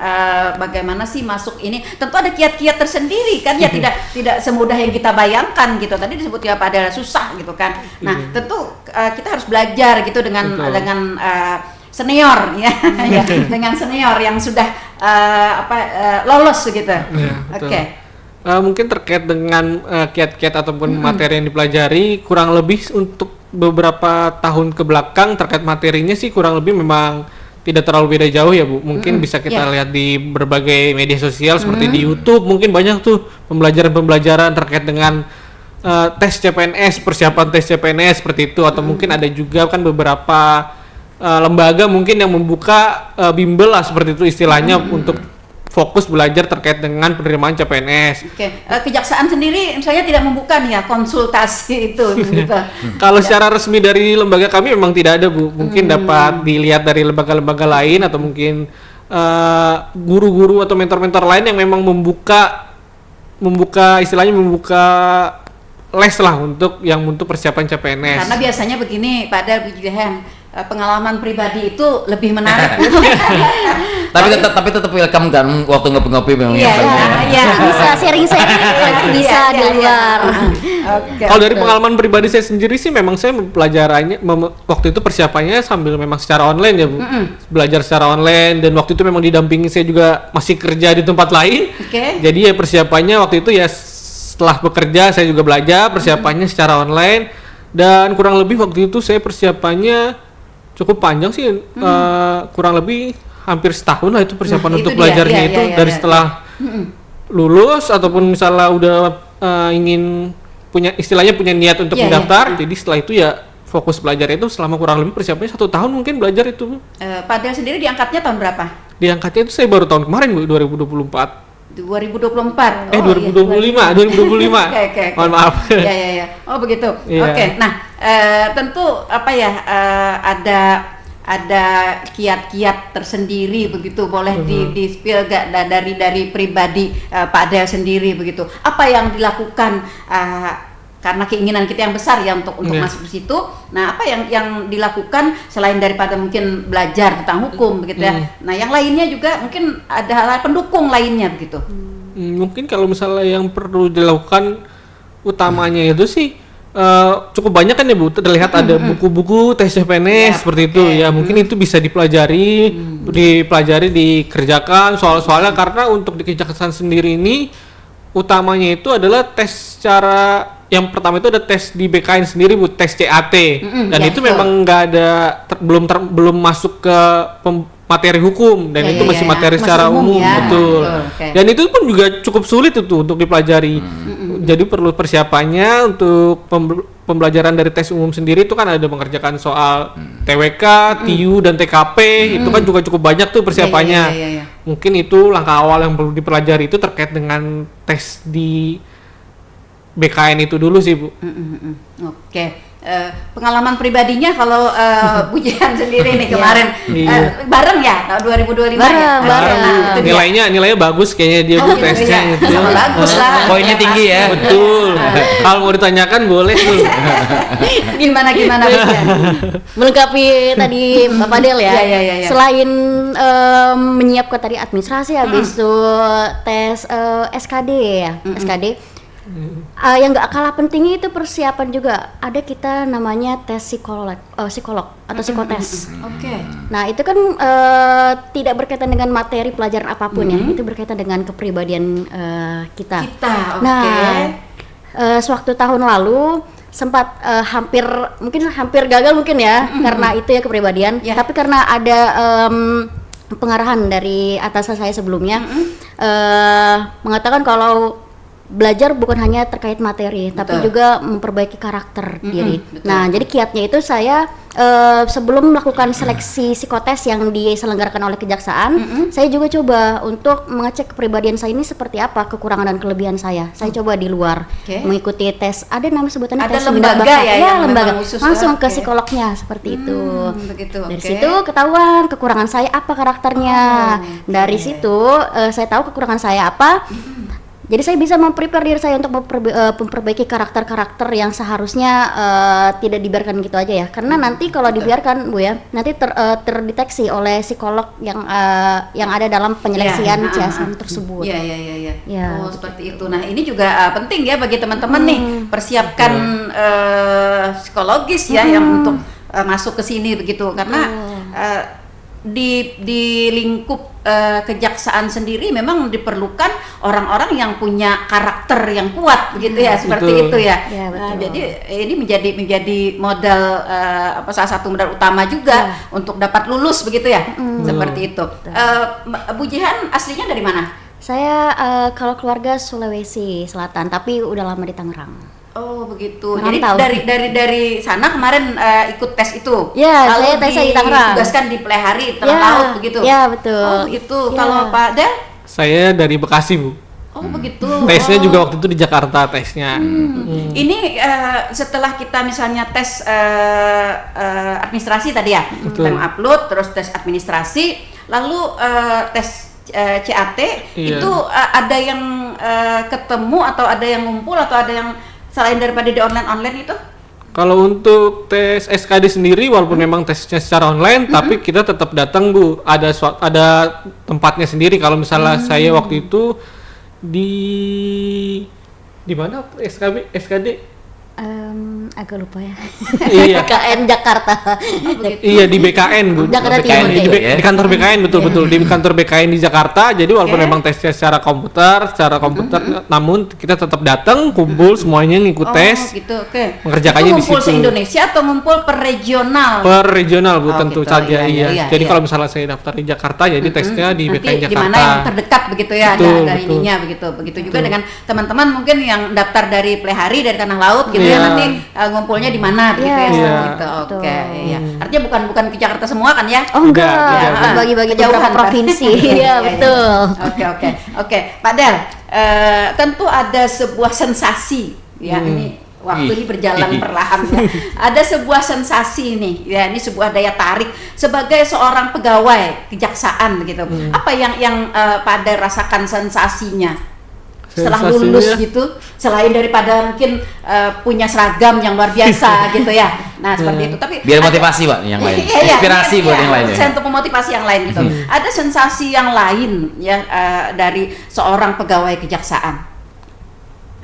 bagaimana sih masuk ini. Tentu ada kiat-kiat tersendiri kan ya, tidak semudah yang kita bayangkan gitu. Tadi disebut ya Pak Adel susah gitu kan. Nah, tentu kita harus belajar gitu dengan senior ya, ya, dengan senior yang sudah lolos gitu. Oke. Mungkin terkait dengan kiat-kiat ataupun materi yang dipelajari, kurang lebih untuk beberapa tahun ke belakang terkait materinya sih kurang lebih memang tidak terlalu beda jauh ya Bu. Mungkin bisa kita lihat di berbagai media sosial seperti di YouTube, mungkin banyak tuh pembelajaran-pembelajaran terkait dengan tes CPNS, persiapan tes CPNS seperti itu, atau mungkin ada juga kan beberapa lembaga mungkin yang membuka bimbel lah seperti itu istilahnya untuk fokus belajar terkait dengan penerimaan CPNS. Oke, kejaksaan sendiri misalnya tidak membuka nih ya konsultasi itu gitu. Kalau secara resmi dari lembaga kami memang tidak ada Bu. Mungkin dapat dilihat dari lembaga-lembaga lain atau mungkin guru-guru atau mentor-mentor lain yang memang membuka istilahnya membuka les lah untuk persiapan CPNS. Karena biasanya begini, pada pengalaman pribadi itu lebih menarik. Tapi tetap welcome kan waktu ngopi-ngopi memang. Iya, bisa sharing-sharing, bisa di luar. Kalau dari pengalaman pribadi saya sendiri sih memang saya pelajarannya waktu itu persiapannya sambil memang secara online ya Bu. Belajar secara online, dan waktu itu memang didampingi saya juga masih kerja di tempat lain. Jadi ya persiapannya waktu itu ya setelah bekerja saya juga belajar persiapannya secara online, dan kurang lebih waktu itu saya persiapannya cukup panjang sih, kurang lebih hampir setahun lah itu persiapan untuk belajarnya itu dari setelah lulus ataupun misalnya udah ingin punya niat untuk mendaftar, jadi setelah itu ya fokus belajar itu selama kurang lebih persiapannya 1 tahun mungkin belajar itu. Pak Del sendiri diangkatnya tahun berapa? Diangkatnya itu saya baru tahun kemarin Bu, 2024. 2024. 2025. Oke. Mohon maaf. Ya. Oh begitu. Oke. Nah, tentu ada kiat-kiat tersendiri begitu, boleh di-spill gak dari pribadi Pak Del sendiri begitu. Apa yang dilakukan karena keinginan kita yang besar ya untuk masuk ke situ. Nah, apa yang dilakukan selain daripada mungkin belajar tentang hukum begitu ya. Nah, yang lainnya juga mungkin ada hal pendukung lainnya begitu. Mungkin kalau misalnya yang perlu dilakukan utamanya itu sih cukup banyak kan ya Bu, terlihat ada buku-buku tes CPNS seperti itu ya. Mungkin itu bisa dipelajari, dikerjakan soal-soalnya, karena untuk di Kejaksaan sendiri ini utamanya itu adalah tes secara yang pertama itu ada tes di BKN sendiri Bu, tes CAT, dan itu memang nggak ada belum masuk ke materi hukum, dan itu masih materi secara umum betul. Dan itu pun juga cukup sulit itu untuk dipelajari. Jadi perlu persiapannya untuk pembelajaran dari tes umum sendiri itu kan ada mengerjakan soal TWK, TIU dan TKP, itu kan juga cukup banyak tuh persiapannya. Mungkin itu langkah awal yang perlu dipelajari itu terkait dengan tes di BKN itu dulu sih Bu. Oke. Pengalaman pribadinya kalau Bu Jihan sendiri nih kemarin bareng ya tahun 2025 bareng. Nilainya bagus kayaknya dia Bu tesnya gitu. Bagus lah. Poinnya tinggi ya. Betul. Kalau mau ditanyakan boleh tuh. Gimana Bu Jihan? Melengkapi tadi Bapak Del ya. Selain menyiapkan tadi administrasi, habis itu tes SKD ya, SKD. Yang nggak kalah pentingnya itu persiapan juga. Ada kita namanya tes psikolog atau psikotes. Nah itu kan tidak berkaitan dengan materi pelajaran apapun ya. Itu berkaitan dengan kepribadian kita. Nah sewaktu tahun lalu sempat hampir gagal mungkin ya, karena itu ya kepribadian. Tapi karena ada pengarahan dari atasan saya sebelumnya mengatakan kalau belajar bukan hanya terkait materi, tapi juga memperbaiki karakter diri. Nah, jadi kiatnya itu saya sebelum melakukan seleksi psikotes yang diselenggarakan oleh Kejaksaan, saya juga coba untuk mengecek kepribadian saya ini seperti apa, kekurangan dan kelebihan saya. Saya coba di luar mengikuti tes, ada nama sebutannya tes lembaga lembaga langsung ke psikolognya seperti itu. Dari situ ketahuan kekurangan saya apa karakternya. Dari situ saya tahu kekurangan saya apa. Jadi saya bisa memprepare diri saya untuk memperbaiki karakter-karakter yang seharusnya tidak dibiarkan gitu aja ya. Karena nanti kalau dibiarkan Bu ya, nanti terdeteksi oleh psikolog yang ada dalam penyeleksian CSM tersebut. Iya. Oh seperti itu. Nah ini juga penting ya bagi teman-teman nih, persiapkan psikologis ya yang untuk masuk ke sini begitu. Karena di lingkup kejaksaan sendiri memang diperlukan orang-orang yang punya karakter yang kuat begitu ya, seperti itu ya. Jadi ini menjadi modal salah satu modal utama juga untuk dapat lulus begitu ya. Seperti itu. Bu Jihan aslinya dari mana? Saya kalau keluarga Sulawesi Selatan, tapi udah lama di Tangerang. Oh begitu. Jadi dari sana kemarin ikut tes itu. Ya, saya tes di Tangerang. Ditugaskan di Plehari Tengah Laut begitu. Ya betul. Oh begitu. Kalau Pak Del? Saya dari Bekasi Bu. Oh begitu. Tesnya juga waktu itu di Jakarta tesnya. Ini setelah kita misalnya tes administrasi tadi ya, time upload, terus tes administrasi, lalu tes CAT itu ada yang ketemu atau ada yang ngumpul atau ada yang selain daripada di online itu? Kalau untuk tes SKD sendiri, walaupun memang tesnya secara online, tapi kita tetap datang Bu. Ada tempatnya sendiri. Kalau misalnya saya waktu itu di mana SKD? Agak lupa ya. Iya. BKN Jakarta. Iya di BKN Bu. Jakarta BKN Timur. ya. Di kantor BKN betul di kantor BKN di Jakarta. Jadi walaupun memang tesnya secara komputer, namun kita tetap datang, kumpul semuanya ngikut tes. Gitu, oke. Mengerjakannya Itu di ngumpul situ. se-Indonesia atau ngumpul per regional? Per regional Bu, Oh, tentu gitu. saja Iya. Jadi kalau misalnya saya daftar di Jakarta, jadi tesnya di Nanti BKN di mana Jakarta. yang terdekat begitu ya, Betul, ada betul. ininya begitu. Begitu juga dengan teman-teman mungkin yang daftar dari Plehari dari Tanah Laut gitu ya, Iya. nanti ngumpulnya di mana begitu Iya. ya, Iya. gitu. Betul. Oke, iya. Artinya bukan ke Jakarta semua kan ya? Oh enggak, Enggak. bagi-bagi Kejauhan, beberapa kan? provinsi. Iya, betul. Oke. Pak Del, tentu ada sebuah sensasi ya ini. Waktu ini berjalan perlahan ya. Ada sebuah sensasi nih, ya ini sebuah daya tarik sebagai seorang pegawai kejaksaan begitu. Apa yang Pak Del rasakan sensasinya? Setelah lulus gitu, selain daripada mungkin punya seragam yang luar biasa gitu ya. Nah seperti itu. Tapi Biar motivasi Pak yang lain. Iya, Inspirasi buat yang lain ya. Saya untuk memotivasi yang lain gitu. Ada sensasi yang lain ya dari seorang pegawai kejaksaan.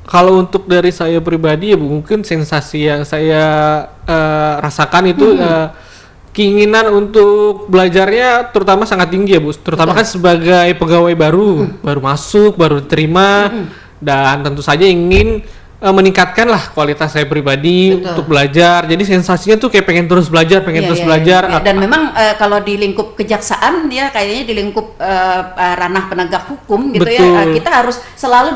Kalau untuk dari saya pribadi ya Bu, mungkin sensasi yang saya rasakan itu keinginan untuk belajarnya terutama sangat tinggi ya Bu. Terutama kan sebagai pegawai baru masuk, baru terima, dan tentu saja ingin meningkatkan lah kualitas saya pribadi untuk belajar. Jadi sensasinya tuh kayak pengen terus belajar, Iya. Dan memang kalau di lingkup kejaksaan ya kayaknya di lingkup ranah penegak hukum gitu ya, kita harus selalu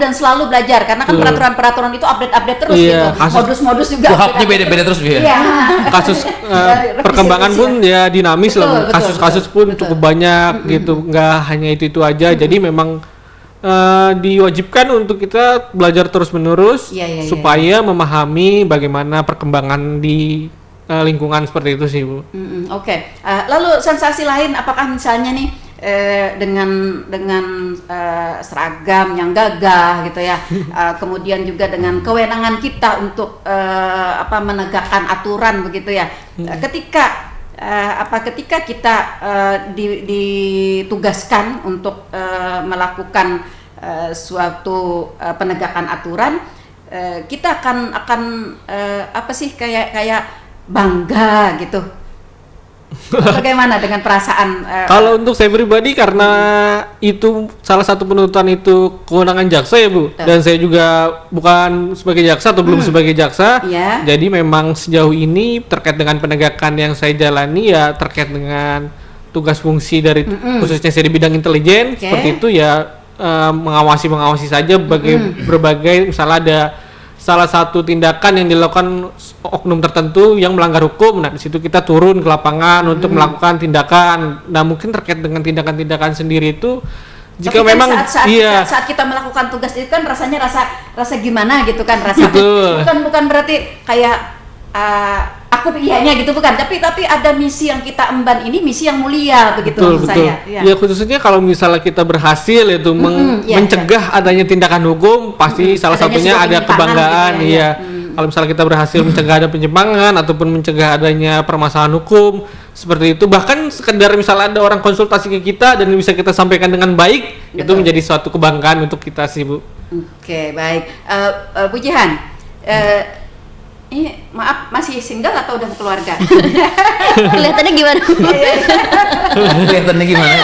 belajar karena kan peraturan-peraturan itu update terus gitu. Modus-modus juga. Kuhapnya beda-beda terus Bu ya. Iya. Kasus perkembangan pun ya dinamis lah Bu. Kasus-kasus pun cukup banyak gitu. Nggak hanya itu aja. Jadi memang diwajibkan untuk kita belajar terus-menerus supaya memahami bagaimana perkembangan di lingkungan seperti itu sih Bu. Oke. Lalu sensasi lain apakah misalnya nih dengan seragam yang gagah gitu ya, kemudian juga dengan kewenangan kita untuk menegakkan aturan begitu ya. Ketika kita ditugaskan untuk melakukan suatu penegakan aturan, kita akan kayak bangga gitu. Bagaimana dengan perasaan? Kalau untuk saya pribadi karena itu salah satu penuntutan itu kewenangan jaksa ya Bu. Dan saya juga bukan sebagai jaksa atau belum sebagai jaksa. Jadi memang sejauh ini terkait dengan penegakan yang saya jalani ya terkait dengan tugas fungsi dari khususnya saya di bidang intelijen seperti itu ya, mengawasi saja berbagai misalnya ada salah satu tindakan yang dilakukan oknum tertentu yang melanggar hukum. Nah, di situ kita turun ke lapangan untuk melakukan tindakan. Nah, mungkin terkait dengan tindakan-tindakan sendiri itu jika tapi memang saat kita melakukan tugas itu kan rasanya rasa gimana gitu kan rasanya. Bukan berarti kayak aku iyanya gitu bukan, tapi ada misi yang kita emban, ini misi yang mulia begitu betul. saya. Ya khususnya kalau misalnya kita berhasil itu mencegah adanya tindakan hukum, pasti salah satunya ada kebanggaan gitu ya. Kalau misalnya kita berhasil mencegah ada penyimpangan ataupun mencegah adanya permasalahan hukum seperti itu, bahkan sekedar misalnya ada orang konsultasi ke kita dan bisa kita sampaikan dengan baik, itu menjadi suatu kebanggaan untuk kita sih Bu. Oke, baik. Bu Jihan, ini maaf masih single atau udah berkeluarga? Kelihatannya gimana? Kelihatannya gimana?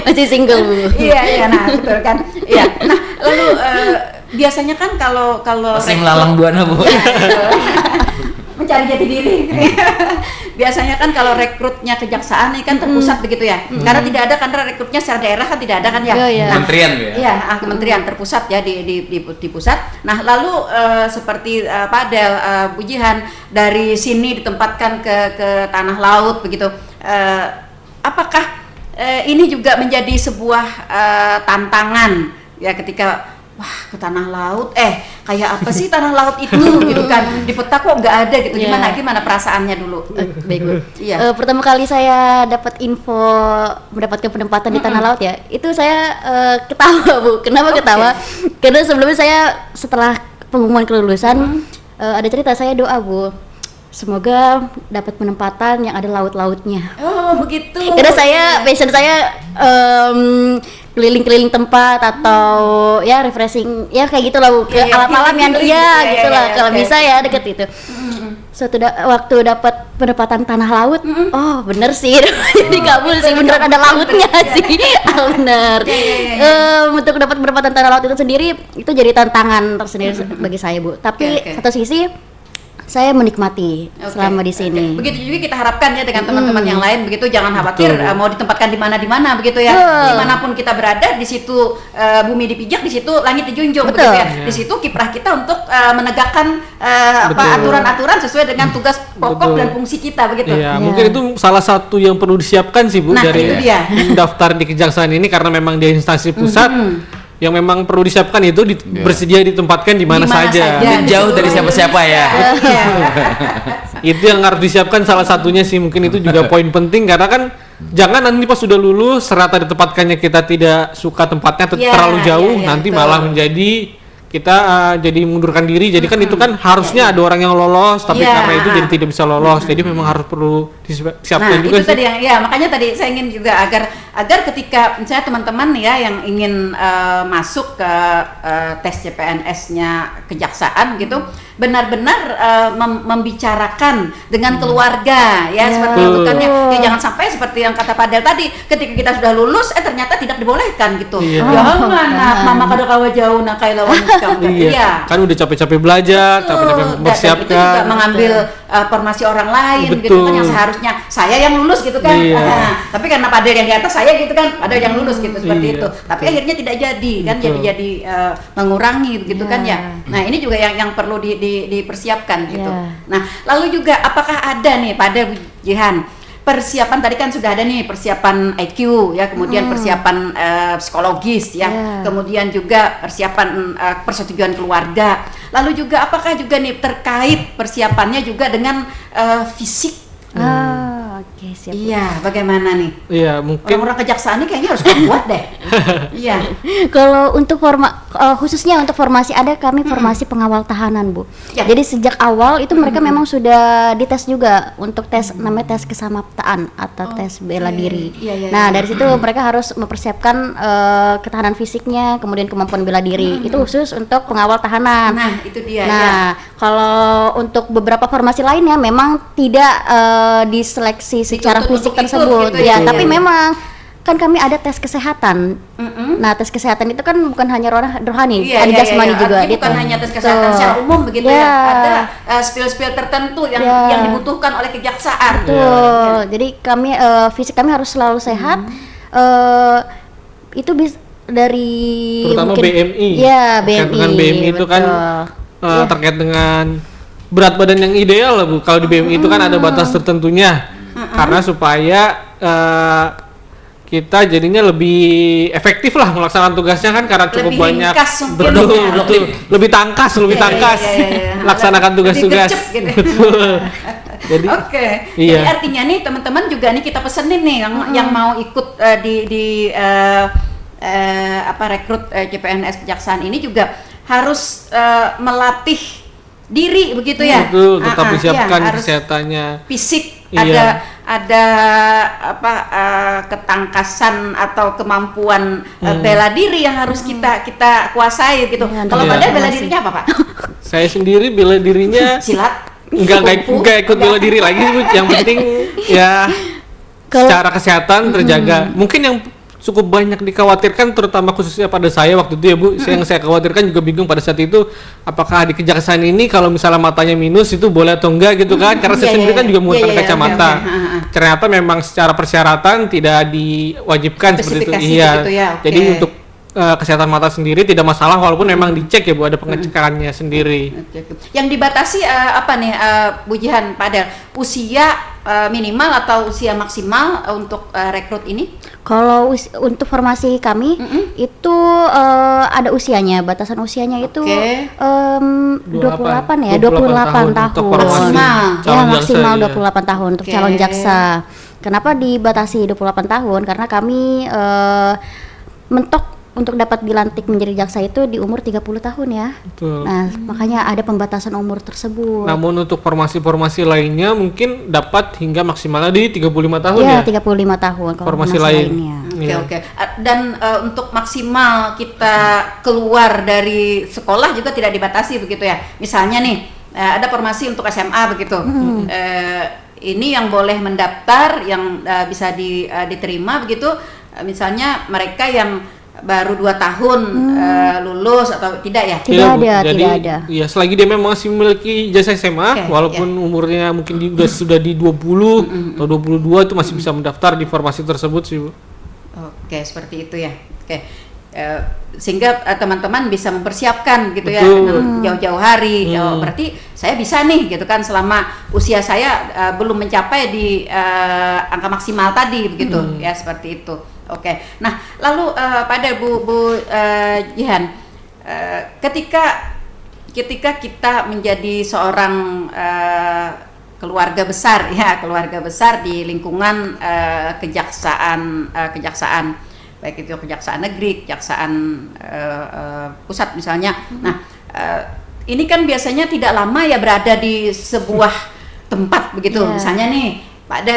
Masih single Bu. Iya, nah betul kan. Iya. Nah, lalu biasanya kan kalau masih melalang buana Bu. Mencari jati diri. Biasanya kan kalau rekrutnya kejaksaan ini kan terpusat begitu ya. Karena tidak ada, karena rekrutnya secara daerah kan tidak ada kan ya. Kementerian ya. Iya, kementerian terpusat ya di pusat. Nah, lalu seperti Pak Del, Bu Jihan dari sini ditempatkan ke Tanah Laut begitu. Apakah ini juga menjadi sebuah tantangan ya ketika wah ke tanah laut, kayak apa sih tanah laut itu gitu kan, di peta kok nggak ada gitu. Gimana perasaannya dulu? Baik Bu. Pertama kali saya dapat info mendapatkan penempatan di tanah laut ya, itu saya ketawa Bu. Kenapa ketawa? Karena sebelumnya saya setelah pengumuman kelulusan ada cerita, saya doa Bu, semoga dapat penempatan yang ada laut-lautnya. Oh begitu. Karena passion saya keliling-keliling tempat atau ya refreshing ya kayak gitu lah Bu, ke alam-alam yang gitu lah kalau bisa ya deket itu. Waktu dapat pendapatan tanah laut, oh bener sih, jadi kabul sih, beneran ada lautnya sih, bener. Untuk dapat pendapatan tanah laut itu sendiri itu jadi tantangan tersendiri bagi saya Bu. Tapi satu sisi saya menikmati selama di sini. Begitu juga kita harapkan ya dengan teman-teman yang lain, begitu jangan khawatir mau ditempatkan di mana begitu ya. Dimanapun kita berada, di situ bumi dipijak, di situ langit dijunjung begitu ya. Di situ kiprah kita untuk menegakkan aturan-aturan sesuai dengan tugas pokok dan fungsi kita begitu. Iya, mungkin itu salah satu yang perlu disiapkan sih Bu dari daftar di kejaksaan ini, karena memang dia instansi pusat. Yang memang perlu disiapkan itu bersedia ditempatkan di mana saja. Jauh dari siapa-siapa ya. Itu yang harus disiapkan salah satunya sih, mungkin itu juga poin penting, karena kan jangan nanti pas sudah lulus serata ditempatkannya kita tidak suka tempatnya terlalu jauh, nanti malah menjadi kita jadi mengundurkan diri. Jadi kan itu kan harusnya ada orang yang lolos, tapi karena itu jadi tidak bisa lolos. Jadi memang harus perlu disiapkan juga itu sih. Tadi makanya tadi saya ingin juga agar ketika misalnya teman-teman ya yang ingin masuk ke tes CPNS-nya kejaksaan gitu, benar-benar membicarakan dengan keluarga ya seperti itu kan ya, jangan sampai seperti yang kata Pak Del tadi, ketika kita sudah lulus ternyata tidak dibolehkan gitu. Jangan mama kada kawa jauh nak kayak lawan kan udah capek-capek belajar, capek-capek mempersiapkan, itu juga mengambil formasi orang lain gitu kan, yang seharusnya saya yang lulus gitu kan. Tapi karena Pak Del yang di atas saya gitu kan, ada yang lulus gitu seperti itu. Tapi akhirnya tidak jadi kan, jadi mengurangi gitu kan ya. Nah, ini juga yang perlu dipersiapkan gitu. Nah, lalu juga apakah ada nih pada Jihan persiapan, tadi kan sudah ada nih persiapan IQ ya, kemudian persiapan psikologis ya, kemudian juga persiapan persetujuan keluarga. Lalu juga apakah juga nih terkait persiapannya juga dengan fisik? Oke, siap. Iya, bagaimana nih? Iya, mungkin orang-orang kejaksaan ini kayaknya harus kuat deh. Iya. Kalau untuk khususnya untuk formasi, ada kami formasi pengawal tahanan Bu. Jadi sejak awal itu mereka memang sudah dites juga untuk tes namanya tes kesamaptaan atau tes bela diri. Nah dari situ mereka harus mempersiapkan ketahanan fisiknya, kemudian kemampuan bela diri. Itu khusus untuk pengawal tahanan. Nah itu dia. Nah kalau untuk beberapa formasi lainnya memang tidak diseleksi secara fisik tersebut gitu ya. Tapi memang kan kami ada tes kesehatan. Nah tes kesehatan itu kan bukan hanya rohani, ada jasmani juga. Bukan hanya tes kesehatan secara umum begitu ya. Ada skill-skill tertentu yang dibutuhkan oleh kejaksaan. Betul. Jadi kami fisik kami harus selalu sehat. Itu bisa dari terutama mungkin, BMI. Ya BMI. Dengan BMI itu kan terkait dengan berat badan yang ideal lah Bu. Kalau di BMI itu kan ada batas tertentunya, karena supaya kita jadinya lebih efektif lah melaksanakan tugasnya kan, karena cukup lebih banyak lebih tangkas laksanakan tugas-tugas. Jadi jadi artinya nih teman-teman juga nih kita pesenin nih yang mau ikut di rekrut CPNS kejaksaan ini juga harus melatih diri begitu ya. Betul, tetap disiapkan kesehatannya. Fisik ada ketangkasan atau kemampuan bela diri yang harus kita kuasai gitu. Kalau Padahal bela dirinya apa Pak? Saya sendiri bela dirinya silat. Enggak ikut bela diri lagi, yang penting ya secara kesehatan terjaga. Mungkin yang cukup banyak dikhawatirkan, terutama khususnya pada saya waktu itu ya Bu, yang saya khawatirkan juga bingung pada saat itu, apakah di kejaksaan ini kalau misalnya matanya minus itu boleh atau enggak gitu kan, karena saya sendiri kan juga menggunakan kacamata. Ternyata memang secara persyaratan tidak diwajibkan seperti itu. Jadi untuk kesehatan mata sendiri tidak masalah, walaupun memang dicek ya Bu, ada pengecekannya sendiri. Yang dibatasi apa nih Bu Jihan, pada usia minimal atau usia maksimal untuk rekrut ini? Kalau untuk formasi kami itu ada usianya, batasan usianya itu 28 ya, 28 tahun. Maksimal. Ya, maksimal jaksa, 28 tahun untuk calon jaksa. Kenapa dibatasi 28 tahun? Karena kami mentok untuk dapat dilantik menjadi jaksa itu di umur 30 tahun ya. Betul. Nah, makanya ada pembatasan umur tersebut. Namun untuk formasi-formasi lainnya mungkin dapat hingga maksimalnya di 35 tahun ya. Iya, 35 tahun kalau Formasi lain. lainnya. Oke. Dan untuk maksimal kita keluar dari sekolah juga tidak dibatasi begitu ya. Misalnya nih ada formasi untuk SMA begitu. Ini yang boleh mendaftar, yang bisa diterima begitu. Misalnya mereka yang baru 2 tahun lulus atau tidak ya? Tidak ada. Iya, selagi dia memang masih memiliki ijazah SMA, walaupun umurnya mungkin sudah di 20 atau 22 itu masih bisa mendaftar di formasi tersebut sih, Bu. Oke, seperti itu ya. Oke. Sehingga teman-teman bisa mempersiapkan gitu. Betul. Ya dengan jauh-jauh hari. Berarti saya bisa nih gitu kan selama usia saya belum mencapai di angka maksimal tadi begitu ya, seperti itu. Oke. Nah, lalu pada Bu Jihan, ketika kita menjadi seorang keluarga besar di lingkungan kejaksaan, baik itu kejaksaan negeri, kejaksaan pusat misalnya. Nah, ini kan biasanya tidak lama ya berada di sebuah tempat begitu. Misalnya nih Pak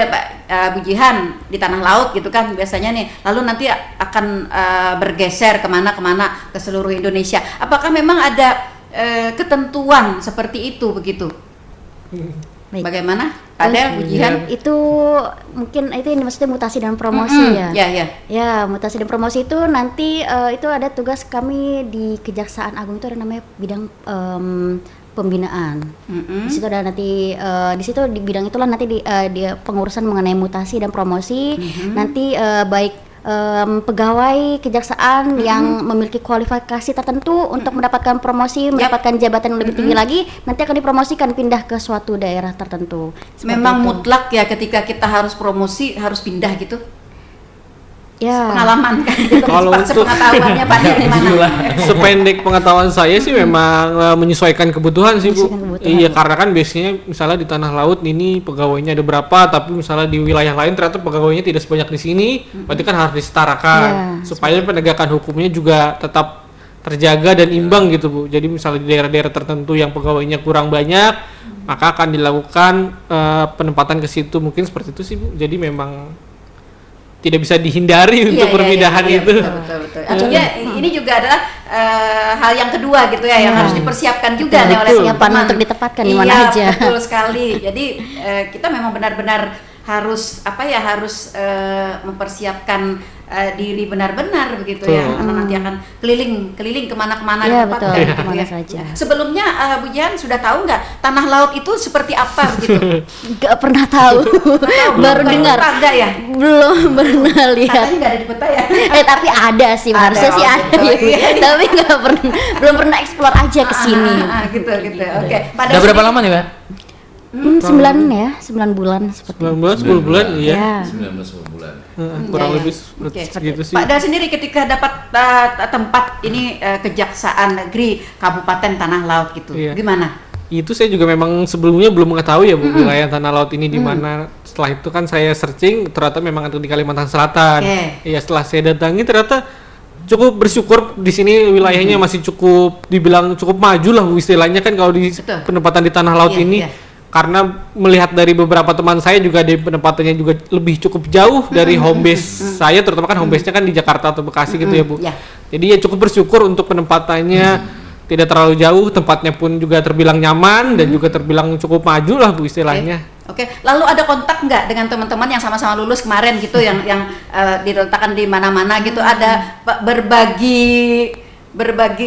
Bu Jihan di Tanah Laut gitu kan biasanya nih, lalu nanti akan bergeser kemana ke seluruh Indonesia. Apakah memang ada ketentuan seperti itu begitu? Baik. Bagaimana? Ada Bu Jihan? Itu mungkin itu ini maksudnya mutasi dan promosi ya. Ya, mutasi dan promosi itu nanti itu ada tugas kami di Kejaksaan Agung itu ada namanya bidang pembinaan. Di situ ada nanti di situ di bidang itulah nanti di pengurusan mengenai mutasi dan promosi. Nanti baik pegawai kejaksaan yang memiliki kualifikasi tertentu untuk mendapatkan promosi, mendapatkan jabatan yang lebih tinggi lagi, nanti akan dipromosikan pindah ke suatu daerah tertentu. Memang mutlak ya ketika kita harus promosi harus pindah gitu. Ya. Pengalaman kan. Kalau untuk pengetahuannya Pak di mana? Sependek pengetahuan saya sih memang menyesuaikan kebutuhan sih, Bu. Iya, karena kan biasanya misalnya di Tanah Laut ini pegawainya ada berapa, tapi misalnya di wilayah lain ternyata pegawainya tidak sebanyak di sini, berarti kan harus disetarakan supaya penegakan hukumnya juga tetap terjaga dan imbang gitu, Bu. Jadi misalnya di daerah-daerah tertentu yang pegawainya kurang banyak, maka akan dilakukan penempatan ke situ, mungkin seperti itu sih, Bu. Jadi memang tidak bisa dihindari untuk perpindahan itu. Betul. Artinya ini juga adalah hal yang kedua gitu ya, yang harus dipersiapkan juga nih oleh teman-teman untuk ditempatkan di mana aja. Betul sekali. Jadi kita memang benar-benar harus mempersiapkan diri benar-benar begitu ya, karena nanti akan keliling kemana-kemana tempat betul, gitu kemana ya. saja. Sebelumnya Bu Jihan sudah tahu nggak Tanah Laut itu seperti apa begitu? Nggak pernah tahu. Baru dengar. Ada ya? Belum pernah lihat. Katanya nggak ada di peta ya? Tapi ada sih, harusnya sih ada ya, Bu. Tapi belum pernah explore aja ke sini. Gitu. Oke. Udah berapa lama nih, Pak? 9 bulan seperti 9 bulan, 10 bulan, iya. 19 bulan. Kurang lebih Oke. segitu sih. Pak Dal sendiri ketika dapat tempat ini Kejaksaan Negeri Kabupaten Tanah Laut gitu, gimana? Itu saya juga memang sebelumnya belum mengetahui ya, Bu, wilayah Tanah Laut ini di mana. Setelah itu kan saya searching, ternyata memang ada di Kalimantan Selatan. Iya, setelah saya datangi ternyata cukup bersyukur di sini wilayahnya masih dibilang cukup maju lah, Bu, istilahnya kan kalau di penempatan di Tanah Laut ini. Karena melihat dari beberapa teman saya juga di penempatannya juga lebih cukup jauh dari home base saya, terutama kan home base-nya kan di Jakarta atau Bekasi gitu ya, Bu. Jadi ya cukup bersyukur untuk penempatannya tidak terlalu jauh, tempatnya pun juga terbilang nyaman dan juga terbilang cukup maju lah, Bu, istilahnya. Oke. Lalu ada kontak nggak dengan teman-teman yang sama-sama lulus kemarin gitu, yang diletakkan di mana-mana gitu, ada berbagi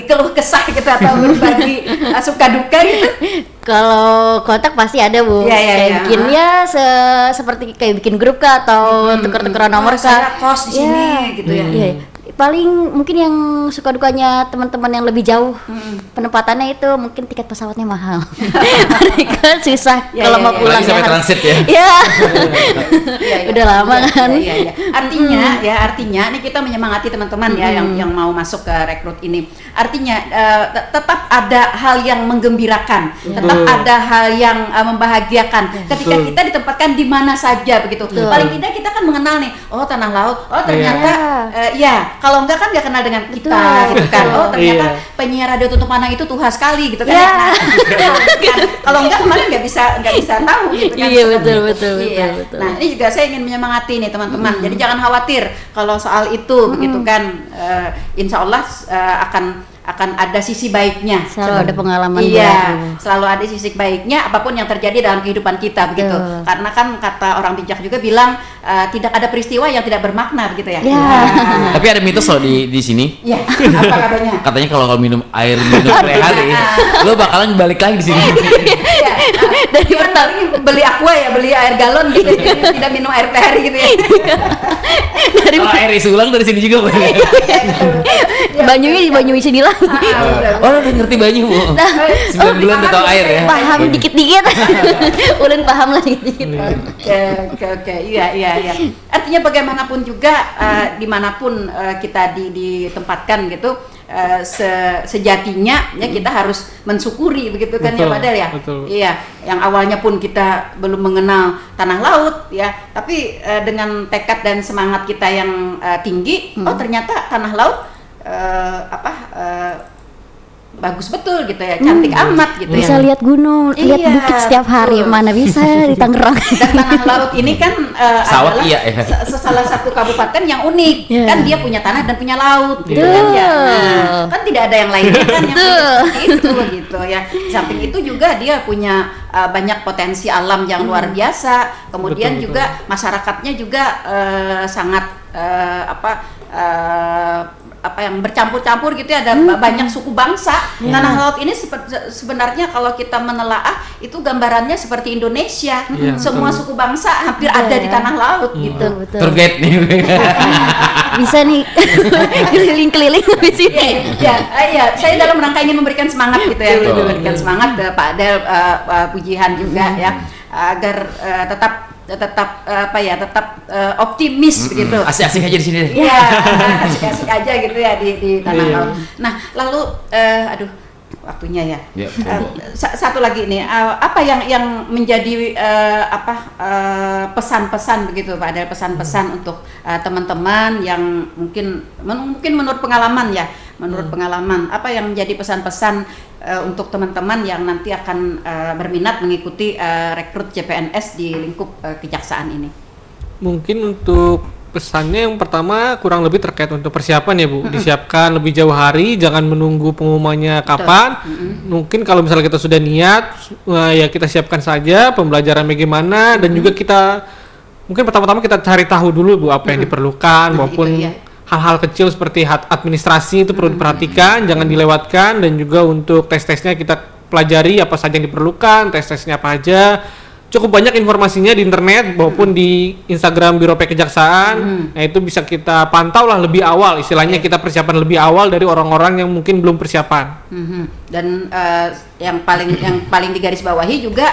keluh kesah gitu atau berbagi suka duka gitu? Kalau kontak pasti ada, Bu. Kayak bikin seperti kayak bikin grup kah atau tuker-tukeran nomor kah? Saya kos di sini gitu ya. paling mungkin yang suka dukanya teman-teman yang lebih jauh penempatannya itu mungkin tiket pesawatnya mahal. Mereka susah Ya, kalau ya, mau ya. pulang Apalagi sampai transit ya. Ya. Iya, iya. Udah lama kan. Iya. Artinya ini kita menyemangati teman-teman ya yang mau masuk ke rekrut ini. Artinya tetap ada hal yang menggembirakan, tetap ada hal yang membahagiakan ketika kita ditempatkan di mana saja begitu. Paling tidak kita kan mengenal nih, oh Tanah Laut, oh ternyata kalau enggak kan nggak kenal dengan kita gitu kan. Oh ternyata penyiar radio tutup mana itu Tuhan sekali gitu kan. Nah, kalau enggak kemarin nggak bisa tahu gitu kan. Iya, betul. Nah, ini juga saya ingin menyemangati nih teman-teman. Jadi jangan khawatir kalau soal itu begitu kan. Insya Allah akan ada sisi baiknya. Selalu ada pengalaman baru. Selalu ada sisi baiknya apapun yang terjadi dalam kehidupan kita begitu. Karena kan kata orang bijak juga bilang tidak ada peristiwa yang tidak bermakna begitu ya. Tapi ada mitos loh di sini. Iya. Apa katanya? Katanya kalau minum air per hari, lo bakalan balik lagi di sini. Iya. Dari beli aqua ya, beli air galon gitu. Tidak minum air per hari gitu ya. Kalau air isi ulang dari sini juga. Banyunya sinilah. Oh, udah ngerti Banyu, Bu. 9 bulan udah tau air ya. Paham dikit-dikit. Ulun paham lah dikit-dikit. Oke. Iya. Artinya bagaimanapun juga dimanapun kita ditempatkan gitu, sejatinya ya kita harus mensyukuri begitu kan ya Padel ya. Iya, yang awalnya pun kita belum mengenal tanah laut ya, tapi dengan tekad dan semangat kita yang tinggi, oh ternyata tanah laut bagus betul gitu ya, cantik amat gitu bisa ya. Lihat gunung, lihat bukit setiap hari, mana bisa di Tangerang. Dan tanah laut ini kan Sawat, adalah salah satu kabupaten yang unik, kan dia punya tanah dan punya laut gitu Betul. kan ya. Nah, kan tidak ada yang lainnya kan yang seperti itu gitu ya. Di samping itu juga dia punya banyak potensi alam yang luar biasa. Kemudian Betul. juga masyarakatnya juga sangat yang bercampur-campur gitu ya, ada banyak suku bangsa. Tanah laut ini sebenarnya kalau kita menelaah itu gambarannya seperti Indonesia. Semua suku bangsa hampir ada di tanah laut gitu. Betul. Tour guide nih. Bisa nih keliling-keliling di sini. Iya, saya dalam rangka ingin memberikan semangat gitu ya, memberikan semangat ke Pak Adel, Pujihan juga ya, agar tetap optimis begitu. Asik-asik aja di sini deh. Iya, asik-asik aja gitu ya di tanah laut. Nah, lalu waktunya ya. Satu lagi nih, apa yang menjadi pesan-pesan begitu Pak, ada pesan-pesan untuk teman-teman yang mungkin menurut pengalaman ya, pengalaman apa yang menjadi pesan-pesan untuk teman-teman yang nanti akan berminat mengikuti rekrut CPNS di lingkup kejaksaan ini? Mungkin untuk pesannya yang pertama kurang lebih terkait untuk persiapan ya Bu. Disiapkan lebih jauh hari, jangan menunggu pengumumannya kapan. Mungkin kalau misalnya kita sudah niat, ya kita siapkan saja pembelajaran bagaimana, dan juga kita mungkin pertama-tama kita cari tahu dulu Bu apa yang diperlukan, maupun hal-hal kecil seperti administrasi itu perlu diperhatikan, jangan dilewatkan. Dan juga untuk tes-tesnya kita pelajari apa saja yang diperlukan, tes-tesnya apa aja. Cukup banyak informasinya di internet maupun di Instagram Biro P Kejaksaan. Nah, itu bisa kita pantau lah lebih awal, istilahnya kita persiapan lebih awal dari orang-orang yang mungkin belum persiapan. Dan yang paling digarisbawahi juga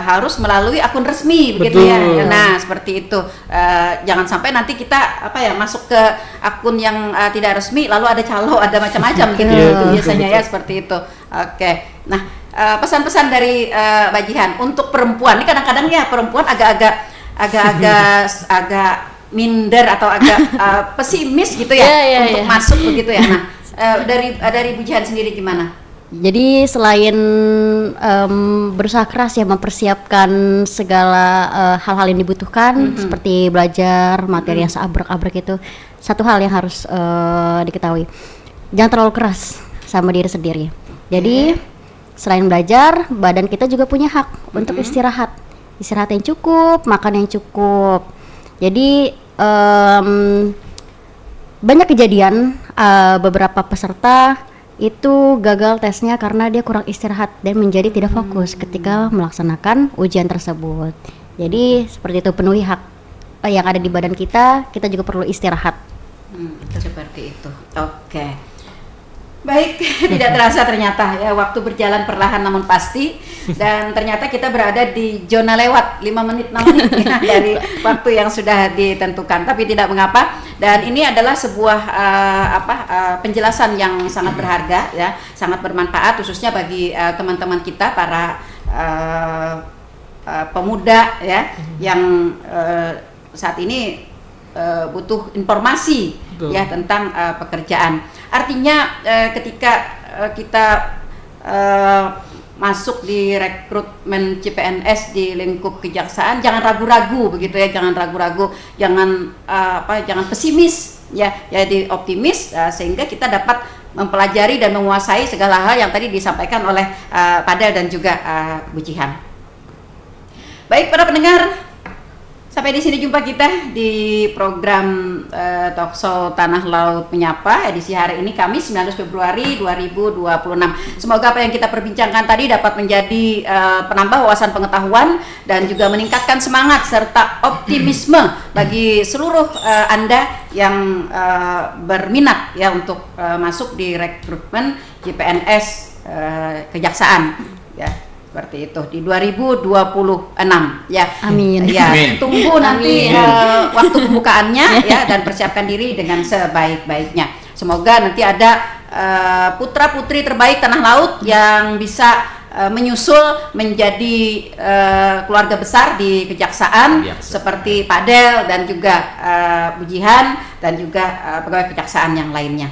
harus melalui akun resmi begitu ya. Nah, seperti itu. Jangan sampai nanti kita masuk ke akun yang tidak resmi lalu ada calo, ada macam-macam gitu. Biasanya ya seperti itu. Oke. Nah, pesan-pesan dari Mbak Jihan untuk perempuan ini, kadang-kadang ya perempuan agak minder atau agak pesimis gitu ya untuk masuk begitu ya. Nah, dari Bu Jihan sendiri gimana? Jadi selain berusaha keras ya mempersiapkan segala hal-hal yang dibutuhkan, seperti belajar materi yang seabrek-abrek itu, satu hal yang harus diketahui, jangan terlalu keras sama diri sendiri. Jadi selain belajar, badan kita juga punya hak untuk istirahat yang cukup, makan yang cukup. Jadi banyak kejadian beberapa peserta itu gagal tesnya karena dia kurang istirahat dan menjadi tidak fokus ketika melaksanakan ujian tersebut. Jadi seperti itu, penuhi hak yang ada di badan kita juga perlu istirahat. Seperti itu. Oke. Baik, tidak terasa ternyata ya waktu berjalan perlahan namun pasti, dan ternyata kita berada di zona lewat 5 menit 6 menit ya, dari waktu yang sudah ditentukan, tapi tidak mengapa. Dan ini adalah sebuah penjelasan yang sangat berharga ya, sangat bermanfaat khususnya bagi teman-teman kita para pemuda ya yang saat ini butuh informasi. Betul. Ya tentang pekerjaan. Artinya ketika kita masuk di rekrutmen CPNS di lingkup kejaksaan, jangan ragu-ragu begitu ya, jangan ragu-ragu, jangan jangan pesimis ya, jadi optimis sehingga kita dapat mempelajari dan menguasai segala hal yang tadi disampaikan oleh Padel dan juga Bu Jihan. Baik para pendengar, sampai di sini jumpa kita di program Talkshow Tanah Laut Menyapa edisi hari ini Kamis 19 Februari 2026. Semoga apa yang kita perbincangkan tadi dapat menjadi penambah wawasan pengetahuan dan juga meningkatkan semangat serta optimisme bagi seluruh Anda yang berminat ya untuk masuk di rekrutmen CPNS kejaksaan ya. Seperti itu di 2026 ya. Amin. Ya, Amin. tunggu nanti waktu pembukaannya ya, dan persiapkan diri dengan sebaik-baiknya. Semoga nanti ada putra-putri terbaik tanah laut yang bisa menyusul menjadi keluarga besar di kejaksaan seperti Padel dan juga Bu Jihan dan juga pegawai kejaksaan yang lainnya.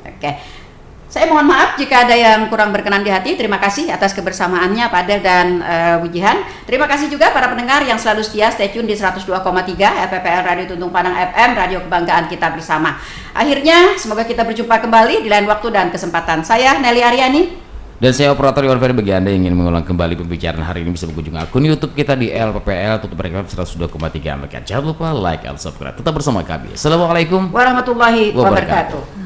Oke. Saya mohon maaf jika ada yang kurang berkenan di hati. Terima kasih atas kebersamaannya Padel dan Bu Jihan. Terima kasih juga para pendengar yang selalu setia stay tune di 102,3 FPPL Radio Tuntung Padang FM, radio kebanggaan kita bersama. Akhirnya semoga kita berjumpa kembali di lain waktu dan kesempatan. Saya Nelly Aryani dan saya operator Iwan Ferry. Bagi Anda yang ingin mengulang kembali pembicaraan hari ini bisa berkunjung akun YouTube kita di LPPL Tutup Reklam 102,3 MHz. Jangan lupa like and subscribe. Tetap bersama kami. Assalamualaikum warahmatullahi wabarakatuh.